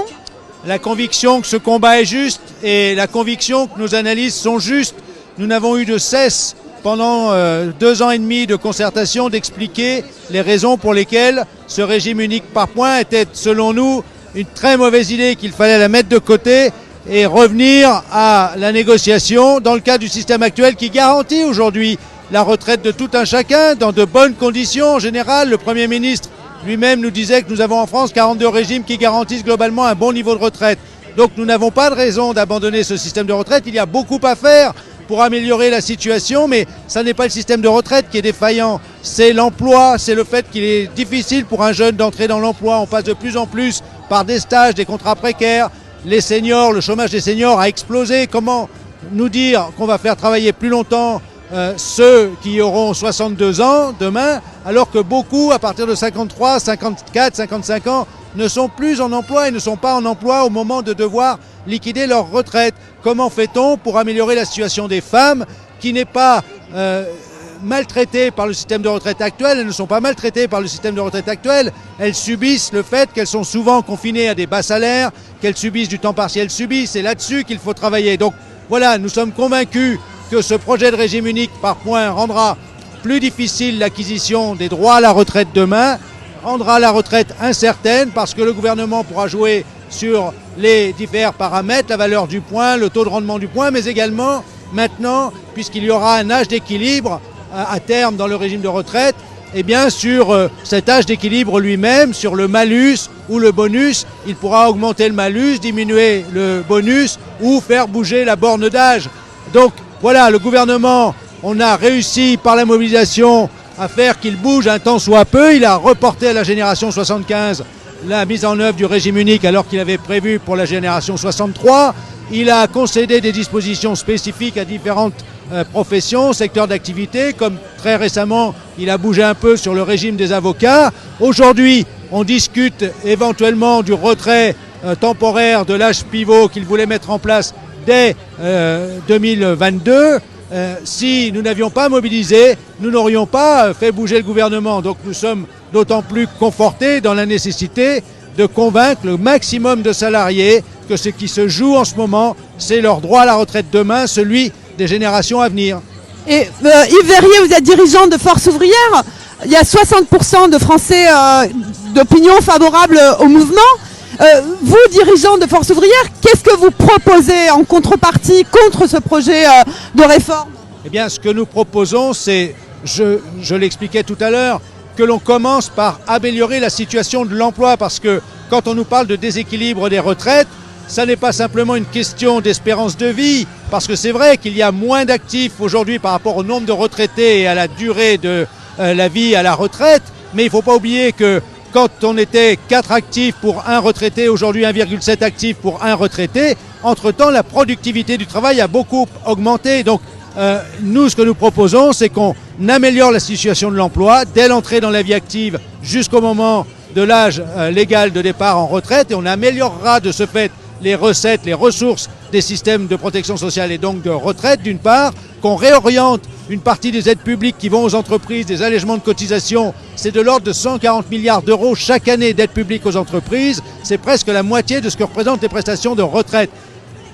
La conviction que ce combat est juste et la conviction que nos analyses sont justes. Nous n'avons eu de cesse pendant 2 ans et demi de concertation d'expliquer les raisons pour lesquelles ce régime unique par points était selon nous une très mauvaise idée, qu'il fallait la mettre de côté et revenir à la négociation dans le cadre du système actuel qui garantit aujourd'hui la retraite de tout un chacun dans de bonnes conditions. En général, le Premier ministre lui-même nous disait que nous avons en France 42 régimes qui garantissent globalement un bon niveau de retraite. Donc nous n'avons pas de raison d'abandonner ce système de retraite. Il y a beaucoup à faire pour améliorer la situation, mais ça n'est pas le système de retraite qui est défaillant. C'est l'emploi, c'est le fait qu'il est difficile pour un jeune d'entrer dans l'emploi. On passe de plus en plus par des stages, des contrats précaires. Les seniors, le chômage des seniors a explosé. Comment nous dire qu'on va faire travailler plus longtemps ceux qui auront 62 ans demain, alors que beaucoup, à partir de 53, 54, 55 ans, ne sont plus en emploi et ne sont pas en emploi au moment de devoir liquider leur retraite. Comment fait-on pour améliorer la situation des femmes qui n'est pas maltraitées par le système de retraite actuel? Elles ne sont pas maltraitées par le système de retraite actuel. Elles subissent le fait qu'elles sont souvent confinées à des bas salaires, qu'elles subissent du temps partiel subi. C'est là-dessus qu'il faut travailler. Donc voilà, nous sommes convaincus que ce projet de régime unique par points rendra plus difficile l'acquisition des droits à la retraite demain, rendra la retraite incertaine parce que le gouvernement pourra jouer sur les divers paramètres, la valeur du point, le taux de rendement du point, mais également maintenant, puisqu'il y aura un âge d'équilibre à terme dans le régime de retraite, et bien sur cet âge d'équilibre lui-même, sur le malus ou le bonus, il pourra augmenter le malus, diminuer le bonus ou faire bouger la borne d'âge. Donc voilà, le gouvernement, on a réussi par la mobilisation à faire qu'il bouge un temps soit peu. Il a reporté à la génération 75 la mise en œuvre du régime unique alors qu'il avait prévu pour la génération 63. Il a concédé des dispositions spécifiques à différentes professions, secteurs d'activité, comme très récemment, il a bougé un peu sur le régime des avocats. Aujourd'hui, on discute éventuellement du retrait temporaire de l'âge pivot qu'il voulait mettre en place dès 2022. si nous n'avions pas mobilisé, nous n'aurions pas fait bouger le gouvernement. Donc nous sommes d'autant plus confortés dans la nécessité de convaincre le maximum de salariés que ce qui se joue en ce moment, c'est leur droit à la retraite demain, celui des générations à venir. Et Yves Verrier, vous êtes dirigeant de Force ouvrière. Il y a 60% de Français d'opinion favorable au mouvement. Vous, dirigeant de Force ouvrière, qu'est-ce que vous proposez en contrepartie contre ce projet de réforme? Eh bien, ce que nous proposons, c'est, je l'expliquais tout à l'heure, que l'on commence par améliorer la situation de l'emploi, parce que quand on nous parle de déséquilibre des retraites, ça n'est pas simplement une question d'espérance de vie, parce que c'est vrai qu'il y a moins d'actifs aujourd'hui par rapport au nombre de retraités et à la durée de la vie à la retraite, mais il ne faut pas oublier que quand on était 4 actifs pour un retraité, aujourd'hui 1,7 actifs pour un retraité, entre-temps la productivité du travail a beaucoup augmenté. Donc nous, ce que nous proposons, c'est qu'on améliore la situation de l'emploi dès l'entrée dans la vie active jusqu'au moment de l'âge légal de départ en retraite, et on améliorera de ce fait les recettes, les ressources des systèmes de protection sociale et donc de retraite d'une part, qu'on réoriente une partie des aides publiques qui vont aux entreprises, des allègements de cotisations, c'est de l'ordre de 140 milliards d'euros chaque année d'aides publiques aux entreprises, c'est presque la moitié de ce que représentent les prestations de retraite.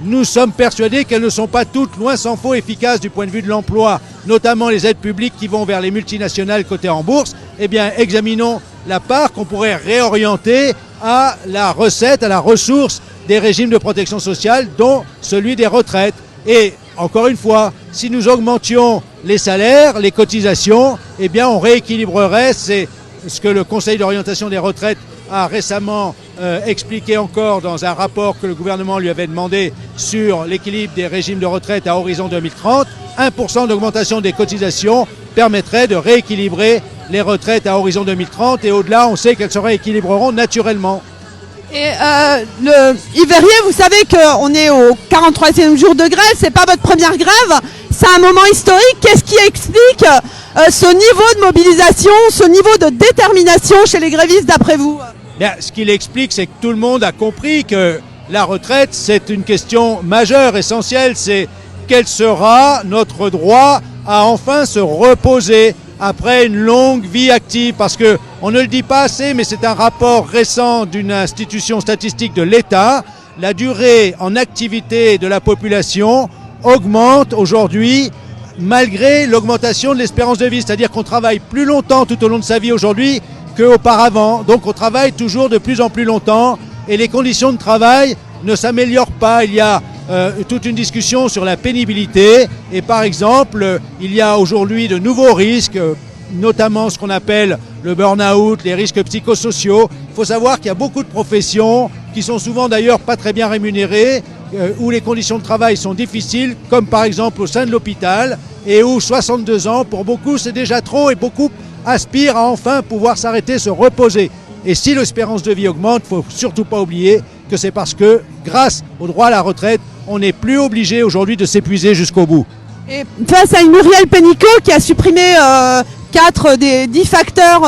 Nous sommes persuadés qu'elles ne sont pas toutes, loin s'en faut, efficaces du point de vue de l'emploi, notamment les aides publiques qui vont vers les multinationales cotées en bourse. Eh bien, examinons la part qu'on pourrait réorienter à la recette, à la ressource des régimes de protection sociale, dont celui des retraites. Et encore une fois, si nous augmentions les salaires, les cotisations, eh bien on rééquilibrerait, c'est ce que le Conseil d'orientation des retraites a récemment expliqué encore dans un rapport que le gouvernement lui avait demandé sur l'équilibre des régimes de retraite à horizon 2030. 1% d'augmentation des cotisations permettrait de rééquilibrer les retraites à horizon 2030 et au-delà, on sait qu'elles se rééquilibreront naturellement. Et Yves Verrier, vous savez qu'on est au 43e jour de grève, c'est pas votre première grève, c'est un moment historique. Qu'est-ce qui explique ce niveau de mobilisation, ce niveau de détermination chez les grévistes d'après vous? Bien, ce qui l'explique, c'est que tout le monde a compris que la retraite, c'est une question majeure, essentielle, c'est quel sera notre droit à enfin se reposer après une longue vie active, parce que on ne le dit pas assez, mais c'est un rapport récent d'une institution statistique de l'État. La durée en activité de la population augmente aujourd'hui malgré l'augmentation de l'espérance de vie, c'est-à-dire qu'on travaille plus longtemps tout au long de sa vie aujourd'hui qu'auparavant. Donc on travaille toujours de plus en plus longtemps et les conditions de travail ne s'améliorent pas. Il y a toute une discussion sur la pénibilité et par exemple, il y a aujourd'hui de nouveaux risques, notamment ce qu'on appelle le burn-out, les risques psychosociaux. Il faut savoir qu'il y a beaucoup de professions qui sont souvent d'ailleurs pas très bien rémunérées, où les conditions de travail sont difficiles, comme par exemple au sein de l'hôpital, et où 62 ans, pour beaucoup, c'est déjà trop et beaucoup aspirent à enfin pouvoir s'arrêter, se reposer. Et si l'espérance de vie augmente, il ne faut surtout pas oublier que c'est parce que, grâce au droit à la retraite, on n'est plus obligé aujourd'hui de s'épuiser jusqu'au bout. Et face à une Muriel Pénicaud qui a supprimé 4 des 10 facteurs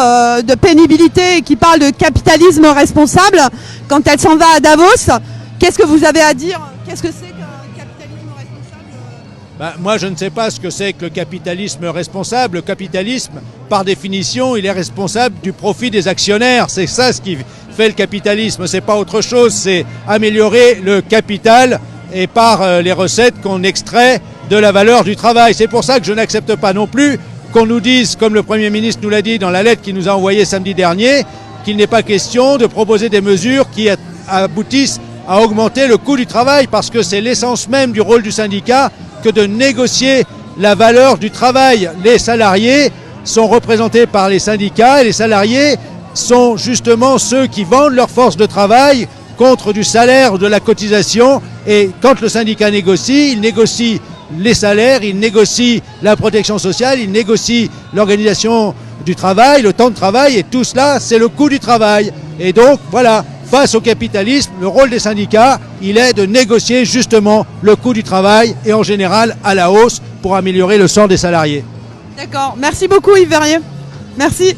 de pénibilité et qui parle de capitalisme responsable, quand elle s'en va à Davos, qu'est-ce que vous avez à dire? Qu'est-ce que c'est qu'un capitalisme responsable? Moi, je ne sais pas ce que c'est que le capitalisme responsable. Le capitalisme, par définition, il est responsable du profit des actionnaires. C'est ça ce qui fait le capitalisme. C'est pas autre chose. C'est améliorer le capital et par les recettes qu'on extrait de la valeur du travail. C'est pour ça que je n'accepte pas non plus qu'on nous dise, comme le Premier ministre nous l'a dit dans la lettre qu'il nous a envoyée samedi dernier, qu'il n'est pas question de proposer des mesures qui aboutissent à augmenter le coût du travail, parce que c'est l'essence même du rôle du syndicat que de négocier la valeur du travail. Les salariés sont représentés par les syndicats et les salariés sont justement ceux qui vendent leur force de travail contre du salaire ou de la cotisation. Et quand le syndicat négocie, il négocie les salaires, il négocie la protection sociale, il négocie l'organisation du travail, le temps de travail, et tout cela, c'est le coût du travail. Et donc, voilà, face au capitalisme, le rôle des syndicats, il est de négocier justement le coût du travail et en général à la hausse pour améliorer le sort des salariés. D'accord, merci beaucoup Yves Verrier. Merci.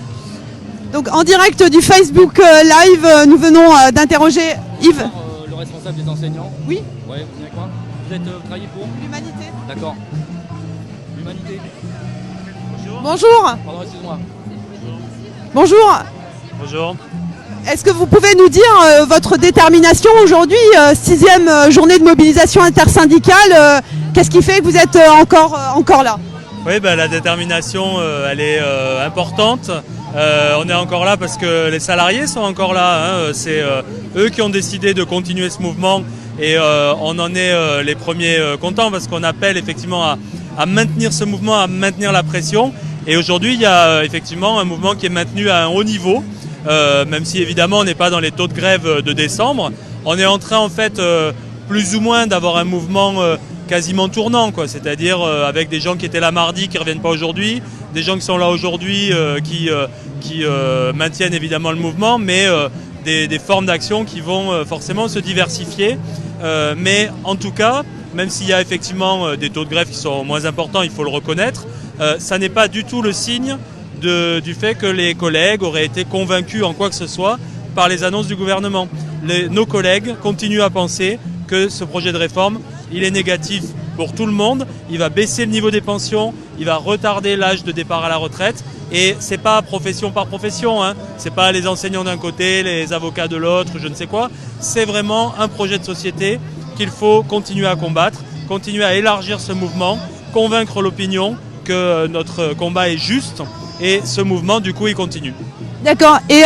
Donc en direct du Facebook Live, nous venons d'interroger Yves. Le responsable des enseignants. Oui. Ouais, vous venez quoi? Vous travaillez pour l'Humanité. D'accord. l'Humanité. Bonjour. Pardon, excuse-moi. Bonjour. Bonjour. Est-ce que vous pouvez nous dire votre détermination aujourd'hui, 6e journée de mobilisation intersyndicale, qu'est-ce qui fait que vous êtes encore là? Oui, la détermination, elle est importante. On est encore là parce que les salariés sont encore là. C'est eux qui ont décidé de continuer ce mouvement et on en est les premiers contents parce qu'on appelle effectivement à maintenir ce mouvement, à maintenir la pression. Et aujourd'hui, il y a effectivement un mouvement qui est maintenu à un haut niveau, même si évidemment on n'est pas dans les taux de grève de décembre. On est en train en fait plus ou moins d'avoir un mouvement quasiment tournant, quoi. C'est-à-dire avec des gens qui étaient là mardi qui ne reviennent pas aujourd'hui, des gens qui sont là aujourd'hui qui maintiennent évidemment le mouvement, mais des formes d'action qui vont forcément se diversifier. Mais en tout cas, même s'il y a effectivement des taux de grève qui sont moins importants, il faut le reconnaître, ça n'est pas du tout le signe du fait que les collègues auraient été convaincus en quoi que ce soit par les annonces du gouvernement. Nos collègues continuent à penser que ce projet de réforme, il est négatif pour tout le monde, il va baisser le niveau des pensions, il va retarder l'âge de départ à la retraite, et c'est pas profession par profession, c'est pas les enseignants d'un côté, les avocats de l'autre, je ne sais quoi, c'est vraiment un projet de société qu'il faut continuer à combattre, continuer à élargir ce mouvement, convaincre l'opinion que notre combat est juste, et ce mouvement du coup il continue. D'accord. Et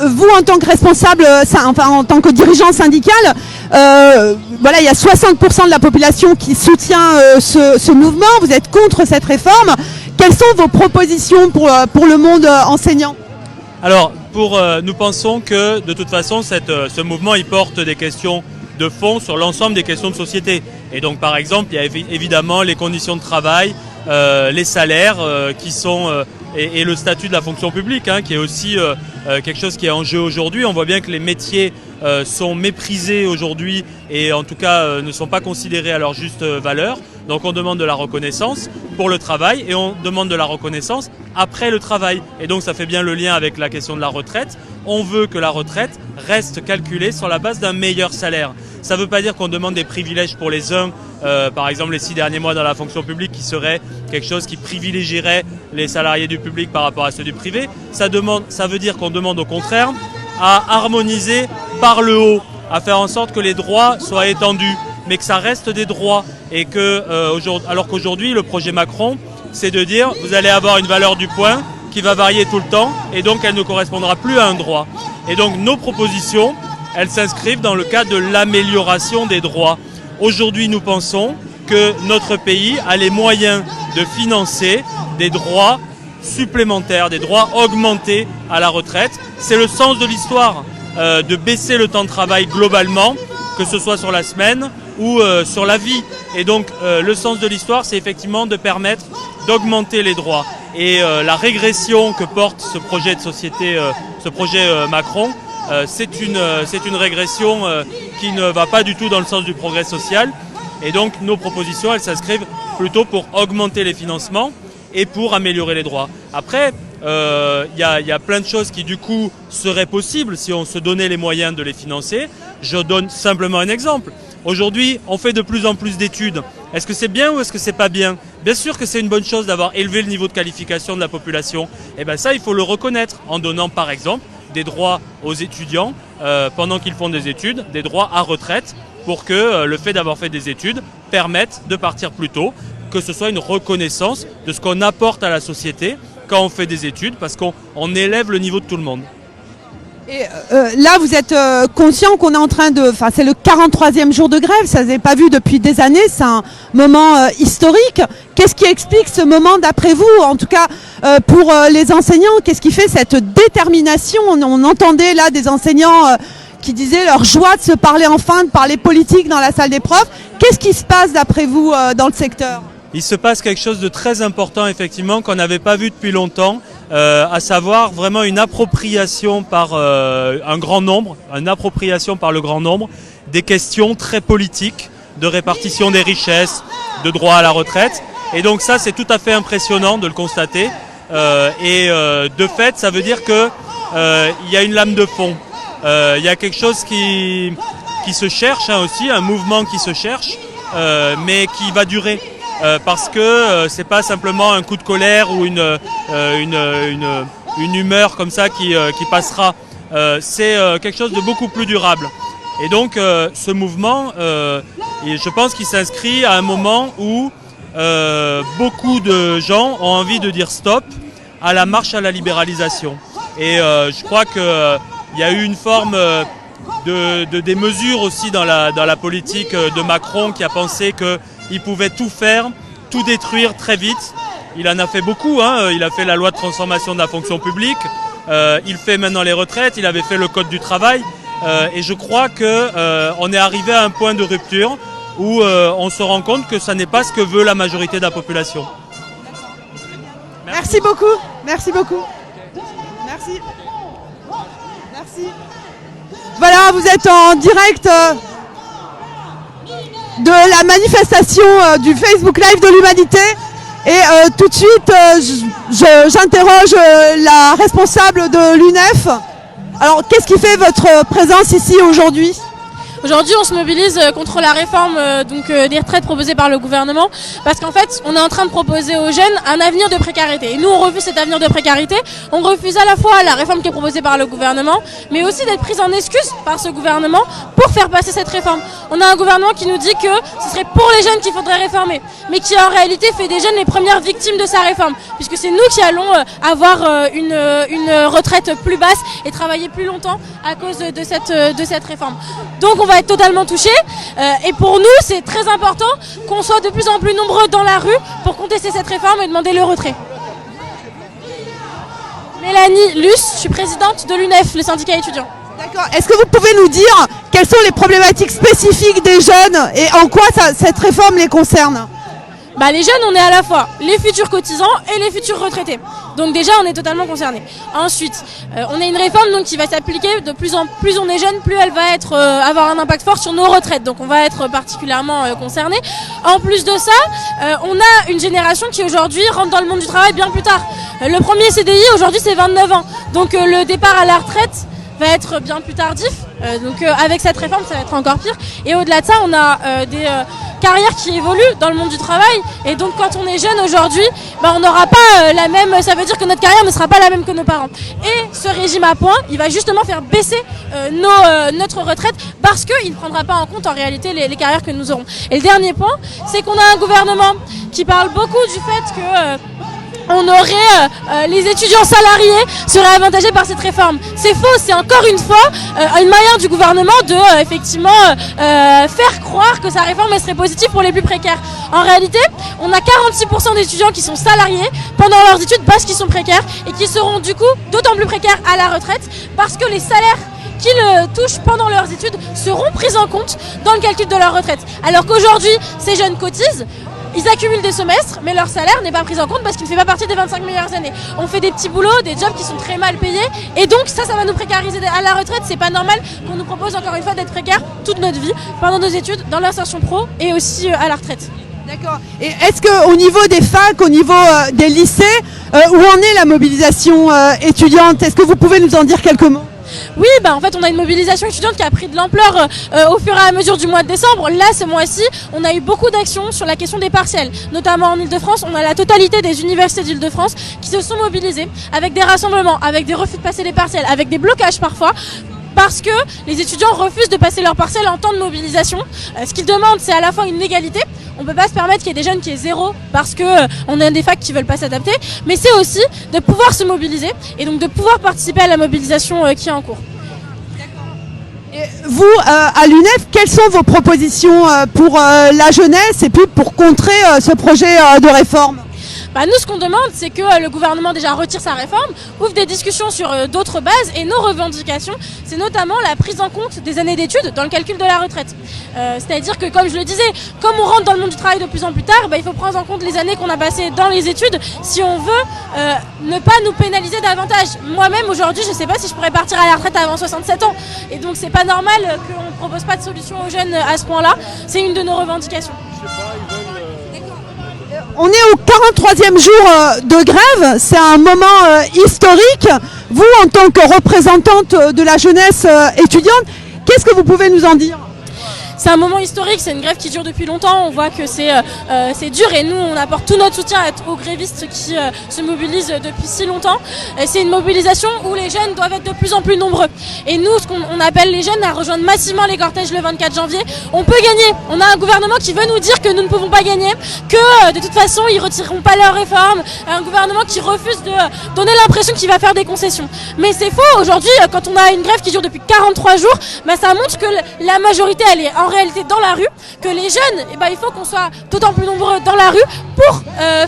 vous, en tant que responsable, en tant que dirigeant syndical, voilà, il y a 60% de la population qui soutient ce mouvement. Vous êtes contre cette réforme. Quelles sont vos propositions pour le monde enseignant? Alors, nous pensons que de toute façon, ce mouvement il porte des questions de fond sur l'ensemble des questions de société. Et donc, par exemple, il y a évidemment les conditions de travail, les salaires qui sont et le statut de la fonction publique qui est aussi quelque chose qui est en jeu aujourd'hui. On voit bien que les métiers sont méprisés aujourd'hui et en tout cas ne sont pas considérés à leur juste valeur. Donc on demande de la reconnaissance pour le travail et on demande de la reconnaissance après le travail. Et donc ça fait bien le lien avec la question de la retraite. On veut que la retraite reste calculée sur la base d'un meilleur salaire. Ça ne veut pas dire qu'on demande des privilèges pour les uns, par exemple les 6 derniers mois dans la fonction publique qui serait quelque chose qui privilégierait les salariés du public par rapport à ceux du privé. Ça veut dire qu'on demande au contraire à harmoniser par le haut, à faire en sorte que les droits soient étendus, mais que ça reste des droits. Et que, alors qu'aujourd'hui, le projet Macron, c'est de dire vous allez avoir une valeur du point qui va varier tout le temps et donc elle ne correspondra plus à un droit. Et donc nos propositions, elles s'inscrivent dans le cadre de l'amélioration des droits. Aujourd'hui, nous pensons que notre pays a les moyens de financer des droits supplémentaires, des droits augmentés à la retraite. C'est le sens de l'histoire, de baisser le temps de travail globalement, que ce soit sur la semaine ou sur la vie. Et donc le sens de l'histoire, c'est effectivement de permettre d'augmenter les droits. Et la régression que porte ce projet de société, ce projet Macron, c'est une régression qui ne va pas du tout dans le sens du progrès social. Et donc nos propositions, elles s'inscrivent plutôt pour augmenter les financements et pour améliorer les droits. Après, il y a plein de choses qui du coup seraient possibles si on se donnait les moyens de les financer. Je donne simplement un exemple. Aujourd'hui, on fait de plus en plus d'études. Est-ce que c'est bien ou est-ce que c'est pas bien? Bien sûr que c'est une bonne chose d'avoir élevé le niveau de qualification de la population. Et bien ça, il faut le reconnaître en donnant par exemple des droits aux étudiants pendant qu'ils font des études, des droits à retraite pour que le fait d'avoir fait des études permette de partir plus tôt, que ce soit une reconnaissance de ce qu'on apporte à la société quand on fait des études parce qu'on élève le niveau de tout le monde. Et là, vous êtes conscient qu'on est en train de... Enfin, c'est le 43e jour de grève, ça ne s'est pas vu depuis des années, c'est un moment historique. Qu'est-ce qui explique ce moment d'après vous? En tout cas, pour les enseignants, qu'est-ce qui fait cette détermination? On entendait là des enseignants qui disaient leur joie de se parler enfin, de parler politique dans la salle des profs. Qu'est-ce qui se passe d'après vous dans le secteur? Il se passe quelque chose de très important, effectivement, qu'on n'avait pas vu depuis longtemps, à savoir vraiment une appropriation par un grand nombre, une appropriation par le grand nombre des questions très politiques de répartition des richesses, de droit à la retraite. Et donc ça, c'est tout à fait impressionnant de le constater. De fait, ça veut dire que il y a une lame de fond. Il y a quelque chose qui se cherche aussi, un mouvement qui se cherche, mais qui va durer. parce que c'est pas simplement un coup de colère ou une humeur comme ça qui passera. C'est quelque chose de beaucoup plus durable. Et donc ce mouvement, je pense qu'il s'inscrit à un moment où beaucoup de gens ont envie de dire stop à la marche à la libéralisation. Et je crois qu'il y a eu une forme des mesures aussi dans la politique de Macron qui a pensé qu'il pouvait tout faire, tout détruire très vite. Il en a fait beaucoup, hein. Il a fait la loi de transformation de la fonction publique, il fait maintenant les retraites, il avait fait le code du travail. Et je crois qu'on est arrivé à un point de rupture où on se rend compte que ça n'est pas ce que veut la majorité de la population. Merci beaucoup. Merci beaucoup. Merci. Merci. Voilà, vous êtes en direct de la manifestation du Facebook Live de l'Humanité. Et tout de suite, j'interroge la responsable de l'UNEF. Alors, qu'est-ce qui fait votre présence ici aujourd'hui ? Aujourd'hui, on se mobilise contre la réforme des retraites proposée par le gouvernement parce qu'en fait, on est en train de proposer aux jeunes un avenir de précarité. Et nous, on refuse cet avenir de précarité. On refuse à la fois la réforme qui est proposée par le gouvernement, mais aussi d'être prise en excuse par ce gouvernement pour faire passer cette réforme. On a un gouvernement qui nous dit que ce serait pour les jeunes qu'il faudrait réformer, mais qui en réalité fait des jeunes les premières victimes de sa réforme, puisque c'est nous qui allons avoir une retraite plus basse et travailler plus longtemps à cause de cette réforme. Donc on va être totalement touchés et pour nous c'est très important qu'on soit de plus en plus nombreux dans la rue pour contester cette réforme et demander le retrait. Mélanie Luce, je suis présidente de l'UNEF, le syndicat étudiant. D'accord. Est-ce que vous pouvez nous dire quelles sont les problématiques spécifiques des jeunes et en quoi cette réforme les concerne ? Les jeunes, on est à la fois les futurs cotisants et les futurs retraités. Donc déjà, on est totalement concernés. Ensuite, on a une réforme qui va s'appliquer de plus en plus on est jeune, plus elle va avoir un impact fort sur nos retraites. Donc on va être particulièrement concernés. En plus de ça, on a une génération qui aujourd'hui rentre dans le monde du travail bien plus tard. Le premier CDI aujourd'hui c'est 29 ans. Donc le départ à la retraite va être bien plus tardif. Avec cette réforme, ça va être encore pire. Et au-delà de ça, on a des carrières qui évoluent dans le monde du travail. Et donc, quand on est jeune aujourd'hui, on n'aura pas la même. Ça veut dire que notre carrière ne sera pas la même que nos parents. Et ce régime à points, il va justement faire baisser notre retraite parce qu'il ne prendra pas en compte en réalité les carrières que nous aurons. Et le dernier point, c'est qu'on a un gouvernement qui parle beaucoup du fait que les étudiants salariés seraient avantagés par cette réforme. C'est faux, c'est encore une fois une manière du gouvernement de faire croire que sa réforme serait positive pour les plus précaires. En réalité, on a 46% d'étudiants qui sont salariés pendant leurs études parce qu'ils sont précaires et qui seront du coup d'autant plus précaires à la retraite parce que les salaires qu'ils touchent pendant leurs études seront pris en compte dans le calcul de leur retraite. Alors qu'aujourd'hui, ces jeunes cotisent, ils accumulent des semestres, mais leur salaire n'est pas pris en compte parce qu'il ne fait pas partie des 25 meilleures années. On fait des petits boulots, des jobs qui sont très mal payés, et donc ça va nous précariser à la retraite. C'est pas normal qu'on nous propose encore une fois d'être précaire toute notre vie, pendant nos études, dans l'insertion pro et aussi à la retraite. D'accord. Et est-ce qu'au niveau des facs, au niveau des lycées, où en est la mobilisation étudiante ? Est-ce que vous pouvez nous en dire quelques mots ? Oui, en fait, on a une mobilisation étudiante qui a pris de l'ampleur au fur et à mesure du mois de décembre. Là, ce mois-ci, on a eu beaucoup d'actions sur la question des partiels. Notamment en Ile-de-France, on a la totalité des universités d'Ile-de-France qui se sont mobilisées avec des rassemblements, avec des refus de passer les partiels, avec des blocages parfois. Parce que les étudiants refusent de passer leurs partiels en temps de mobilisation. Ce qu'ils demandent, c'est à la fois une égalité. On ne peut pas se permettre qu'il y ait des jeunes qui aient zéro parce qu'on a des facs qui ne veulent pas s'adapter. Mais c'est aussi de pouvoir se mobiliser et donc de pouvoir participer à la mobilisation qui est en cours. Et vous, à l'UNEF, quelles sont vos propositions pour la jeunesse et puis pour contrer ce projet de réforme ? Nous, ce qu'on demande, c'est que le gouvernement déjà retire sa réforme, ouvre des discussions sur d'autres bases, et nos revendications, c'est notamment la prise en compte des années d'études dans le calcul de la retraite. C'est-à-dire que, comme je le disais, comme on rentre dans le monde du travail de plus en plus tard, il faut prendre en compte les années qu'on a passées dans les études si on veut ne pas nous pénaliser davantage. Moi-même, aujourd'hui, je ne sais pas si je pourrais partir à la retraite avant 67 ans. Et donc, c'est pas normal qu'on ne propose pas de solution aux jeunes à ce point-là. C'est une de nos revendications. On est au 43e jour de grève, c'est un moment historique. Vous, en tant que représentante de la jeunesse étudiante, qu'est-ce que vous pouvez nous en dire ? c'est un moment historique, c'est une grève qui dure depuis longtemps, on voit que c'est dur et nous on apporte tout notre soutien aux grévistes qui se mobilisent depuis si longtemps. Et c'est une mobilisation où les jeunes doivent être de plus en plus nombreux. Et nous, ce qu'on appelle les jeunes à rejoindre massivement les cortèges le 24 janvier. On peut gagner. On a un gouvernement qui veut nous dire que nous ne pouvons pas gagner, que de toute façon ils retireront pas leurs réformes. Un gouvernement qui refuse de donner l'impression qu'il va faire des concessions. Mais c'est faux. Aujourd'hui, quand on a une grève qui dure depuis 43 jours, ça montre que la majorité elle est en réalité dans la rue, que les jeunes, il faut qu'on soit d'autant plus nombreux dans la rue pour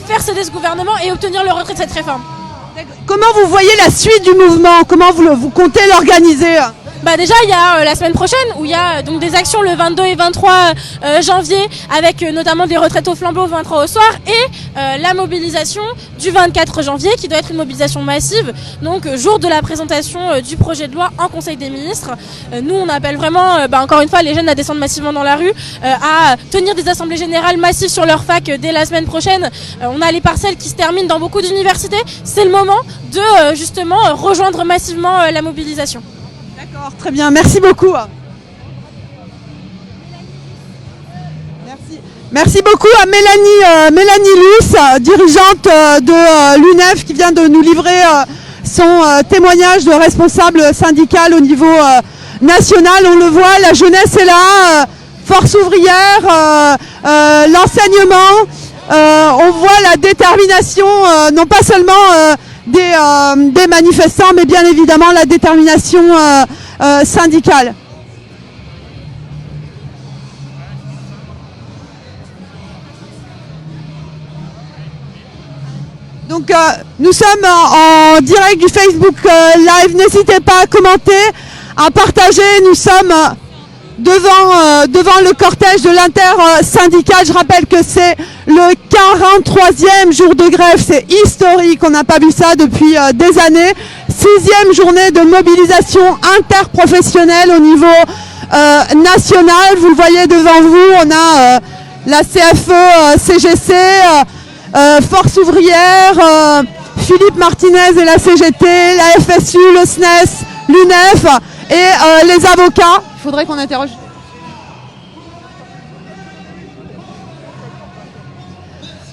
faire céder ce gouvernement et obtenir le retrait de cette réforme. Comment vous voyez la suite du mouvement? Comment vous comptez l'organiser? Déjà, il y a la semaine prochaine où il y a donc des actions le 22 et 23 janvier avec notamment des retraites au flambeau 23 au soir et la mobilisation du 24 janvier qui doit être une mobilisation massive, donc jour de la présentation du projet de loi en Conseil des ministres. Nous, on appelle vraiment, encore une fois, les jeunes à descendre massivement dans la rue, à tenir des assemblées générales massives sur leur fac dès la semaine prochaine. On a les partiels qui se terminent dans beaucoup d'universités. C'est le moment de justement rejoindre massivement la mobilisation. D'accord, très bien, merci beaucoup. Merci beaucoup à Mélanie Luce, dirigeante de l'UNEF, qui vient de nous livrer son témoignage de responsable syndical au niveau national. On le voit, la jeunesse est là, force ouvrière, l'enseignement. On voit la détermination, non pas seulement des manifestants, mais bien évidemment la détermination syndicale. Donc nous sommes en direct du Facebook Live. N'hésitez pas à commenter, à partager. Nous sommes devant le cortège de l'intersyndical. Je rappelle que c'est le 43e jour de grève, c'est historique, on n'a pas vu ça depuis des années. 6e journée de mobilisation interprofessionnelle au niveau national. Vous le voyez devant vous, on a la CFE, CGC, Force ouvrière, Philippe Martinez et la CGT, la FSU, le SNES, l'UNEF et les avocats. Il faudrait qu'on interroge.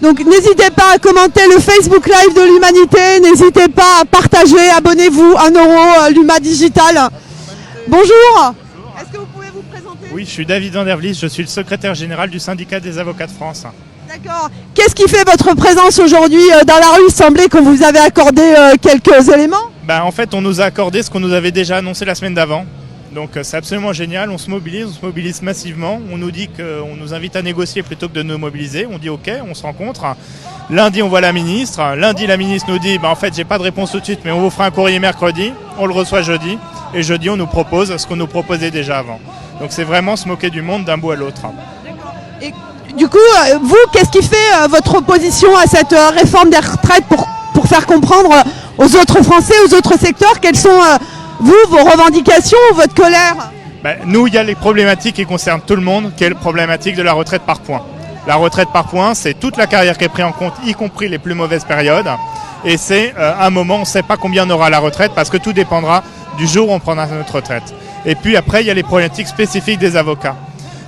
Donc n'hésitez pas à commenter le Facebook Live de l'Humanité, n'hésitez pas à partager, abonnez-vous, 1 € l'Huma Digital. Bonjour. Est-ce que vous pouvez vous présenter? Oui, je suis David Vandervlies, je suis le secrétaire général du syndicat des avocats de France. D'accord. Qu'est-ce qui fait votre présence aujourd'hui dans la rue? Il semblait qu'on vous avait accordé quelques éléments. En fait, on nous a accordé ce qu'on nous avait déjà annoncé la semaine d'avant. Donc c'est absolument génial, on se mobilise massivement. On nous dit qu'on nous invite à négocier plutôt que de nous mobiliser. On dit ok, on se rencontre. Lundi, on voit la ministre. Lundi, la ministre nous dit en fait, j'ai pas de réponse tout de suite, mais on vous fera un courrier mercredi. On le reçoit jeudi. Et jeudi, on nous propose ce qu'on nous proposait déjà avant. Donc c'est vraiment se moquer du monde d'un bout à l'autre. Et du coup, vous, qu'est-ce qui fait votre opposition à cette réforme des retraites pour faire comprendre aux autres Français, aux autres secteurs, quelles sont vos revendications, votre colère? Nous, il y a les problématiques qui concernent tout le monde, qui est la problématique de la retraite par points. La retraite par points, c'est toute la carrière qui est prise en compte, y compris les plus mauvaises périodes. Et c'est un moment, on ne sait pas combien on aura la retraite, parce que tout dépendra du jour où on prendra notre retraite. Et puis après, il y a les problématiques spécifiques des avocats.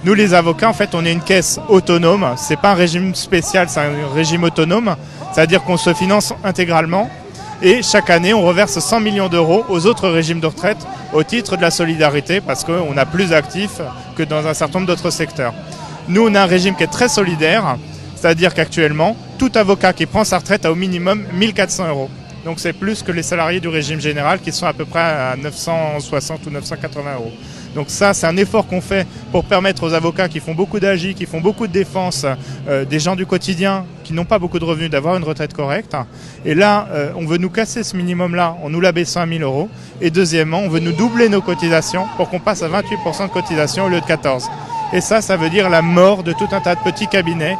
Nous, les avocats, en fait, on est une caisse autonome. C'est pas un régime spécial, c'est un régime autonome. C'est-à-dire qu'on se finance intégralement. Et chaque année, on reverse 100 millions d'euros aux autres régimes de retraite au titre de la solidarité, parce qu'on a plus d'actifs que dans un certain nombre d'autres secteurs. Nous, on a un régime qui est très solidaire. C'est-à-dire qu'actuellement, tout avocat qui prend sa retraite a au minimum 1 400 euros. Donc c'est plus que les salariés du régime général qui sont à peu près à 960 ou 980 euros. Donc ça, c'est un effort qu'on fait pour permettre aux avocats qui font beaucoup d'AGI, qui font beaucoup de défense, des gens du quotidien qui n'ont pas beaucoup de revenus, d'avoir une retraite correcte. Et là, on veut nous casser ce minimum-là en nous l'abaissant à 1 000 euros. Et deuxièmement, on veut nous doubler nos cotisations pour qu'on passe à 28% de cotisation au lieu de 14%. Et ça veut dire la mort de tout un tas de petits cabinets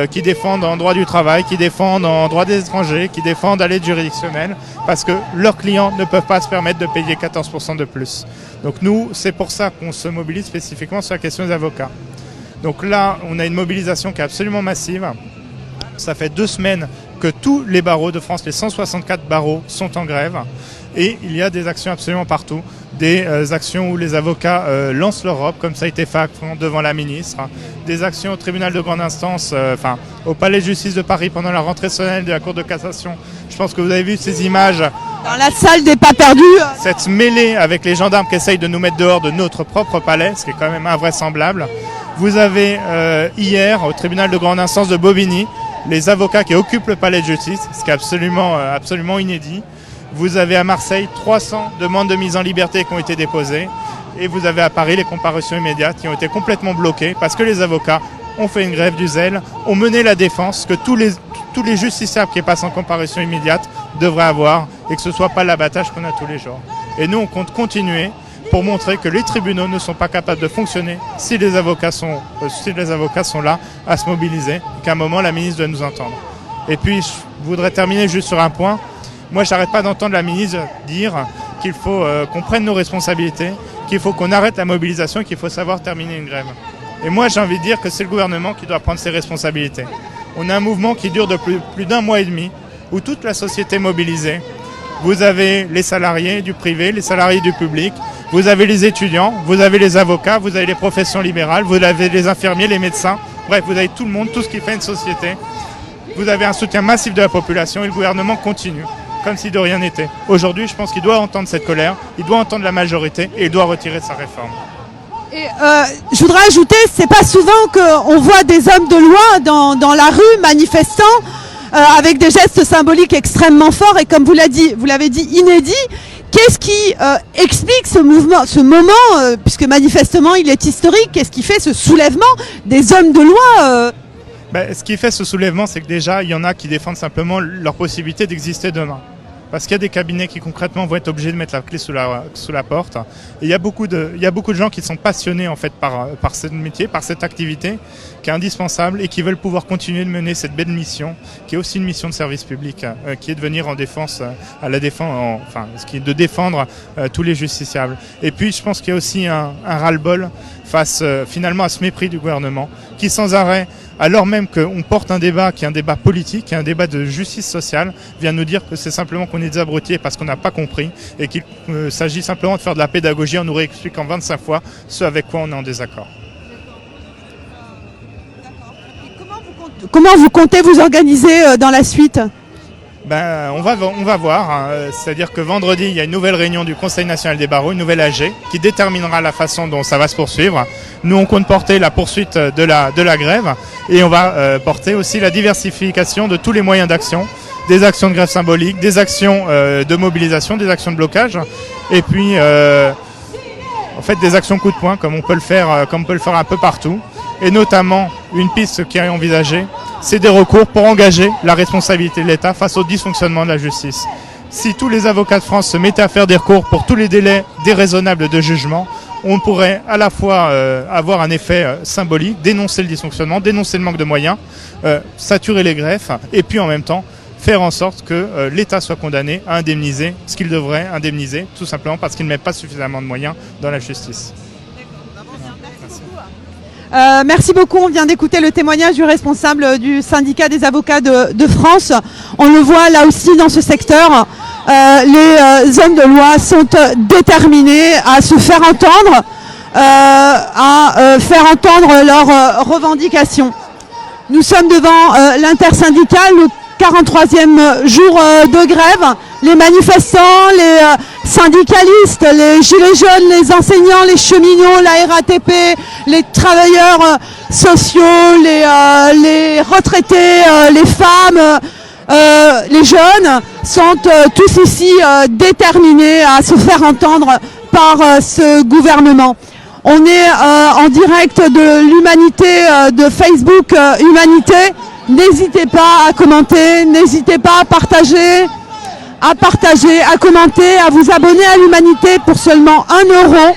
qui défendent en droit du travail, qui défendent en droit des étrangers, qui défendent à l'aide juridictionnelle, parce que leurs clients ne peuvent pas se permettre de payer 14% de plus. Donc nous, c'est pour ça qu'on se mobilise spécifiquement sur la question des avocats. Donc là, on a une mobilisation qui est absolument massive. Ça fait 2 semaines que tous les barreaux de France, les 164 barreaux, sont en grève. Et il y a des actions absolument partout. Des actions où les avocats lancent leur robe, comme ça a été fait devant la ministre. Des actions au tribunal de grande instance, au palais de justice de Paris pendant la rentrée solennelle de la Cour de cassation. Je pense que vous avez vu ces images. Dans la salle des pas perdus. Cette mêlée avec les gendarmes qui essayent de nous mettre dehors de notre propre palais, ce qui est quand même invraisemblable. Vous avez hier, au tribunal de grande instance de Bobigny, les avocats qui occupent le palais de justice, ce qui est absolument inédit. Vous avez à Marseille 300 demandes de mise en liberté qui ont été déposées. Et vous avez à Paris les comparutions immédiates qui ont été complètement bloquées parce que les avocats ont fait une grève du zèle, ont mené la défense que tous les justiciables qui passent en comparution immédiate devraient avoir et que ce ne soit pas l'abattage qu'on a tous les jours. Et nous, on compte continuer pour montrer que les tribunaux ne sont pas capables de fonctionner si les avocats sont là à se mobiliser et qu'à un moment, la ministre doit nous entendre. Et puis, je voudrais terminer juste sur un point. Moi, je n'arrête pas d'entendre la ministre dire qu'il faut qu'on prenne nos responsabilités, qu'il faut qu'on arrête la mobilisation, qu'il faut savoir terminer une grève. Et moi, j'ai envie de dire que c'est le gouvernement qui doit prendre ses responsabilités. On a un mouvement qui dure depuis plus d'un mois et demi, où toute la société est mobilisée. Vous avez les salariés du privé, les salariés du public, vous avez les étudiants, vous avez les avocats, vous avez les professions libérales, vous avez les infirmiers, les médecins. Bref, vous avez tout le monde, tout ce qui fait une société. Vous avez un soutien massif de la population et le gouvernement continue, comme si de rien n'était. Aujourd'hui, je pense qu'il doit entendre cette colère, il doit entendre la majorité et il doit retirer sa réforme. Et je voudrais ajouter, c'est pas souvent qu'on voit des hommes de loi dans la rue manifestant avec des gestes symboliques extrêmement forts et comme vous l'avez dit, inédits. Qu'est-ce qui explique ce moment, puisque manifestement il est historique, qu'est-ce qui fait ce soulèvement des hommes de loi Ce qui fait ce soulèvement, c'est que déjà, il y en a qui défendent simplement leur possibilité d'exister demain. Parce qu'il y a des cabinets qui concrètement vont être obligés de mettre la clé sous la porte. Et il y a beaucoup de gens qui sont passionnés en fait par ce métier, par cette activité qui est indispensable et qui veulent pouvoir continuer de mener cette belle mission, qui est aussi une mission de service public, qui est de venir en défense, de défendre tous les justiciables. Et puis je pense qu'il y a aussi un ras-le-bol face finalement à ce mépris du gouvernement, qui sans arrêt, alors même qu'on porte un débat qui est un débat politique, qui est un débat de justice sociale, vient nous dire que c'est simplement qu'on est des abrutis parce qu'on n'a pas compris et qu'il s'agit simplement de faire de la pédagogie en nous réexpliquant 25 fois ce avec quoi on est en désaccord. Comment vous comptez vous organiser dans la suite ? On va voir. C'est-à-dire que vendredi, il y a une nouvelle réunion du Conseil national des barreaux, une nouvelle AG, qui déterminera la façon dont ça va se poursuivre. Nous, on compte porter la poursuite de la grève et on va porter aussi la diversification de tous les moyens d'action, des actions de grève symbolique, des actions de mobilisation, des actions de blocage et puis des actions coup de poing comme on peut le faire un peu partout. Et notamment, une piste qui est envisagée, c'est des recours pour engager la responsabilité de l'État face au dysfonctionnement de la justice. Si tous les avocats de France se mettaient à faire des recours pour tous les délais déraisonnables de jugement, on pourrait à la fois avoir un effet symbolique, dénoncer le dysfonctionnement, dénoncer le manque de moyens, saturer les greffes, et puis en même temps faire en sorte que l'État soit condamné à indemniser ce qu'il devrait indemniser, tout simplement parce qu'il ne met pas suffisamment de moyens dans la justice. Merci beaucoup. On vient d'écouter le témoignage du responsable du syndicat des avocats de France. On le voit là aussi dans ce secteur. Les hommes de loi sont déterminés à se faire entendre, à faire entendre leurs revendications. Nous sommes devant l'intersyndicale, le 43e jour de grève. Les manifestants, les syndicalistes, les gilets jaunes, les enseignants, les cheminots, la RATP, les travailleurs sociaux, les retraités, les femmes, les jeunes sont tous ici déterminés à se faire entendre par ce gouvernement. On est en direct de l'Humanité, de Facebook Humanité. N'hésitez pas à commenter, n'hésitez pas à partager, à commenter, à vous abonner à l'Humanité pour seulement 1 euro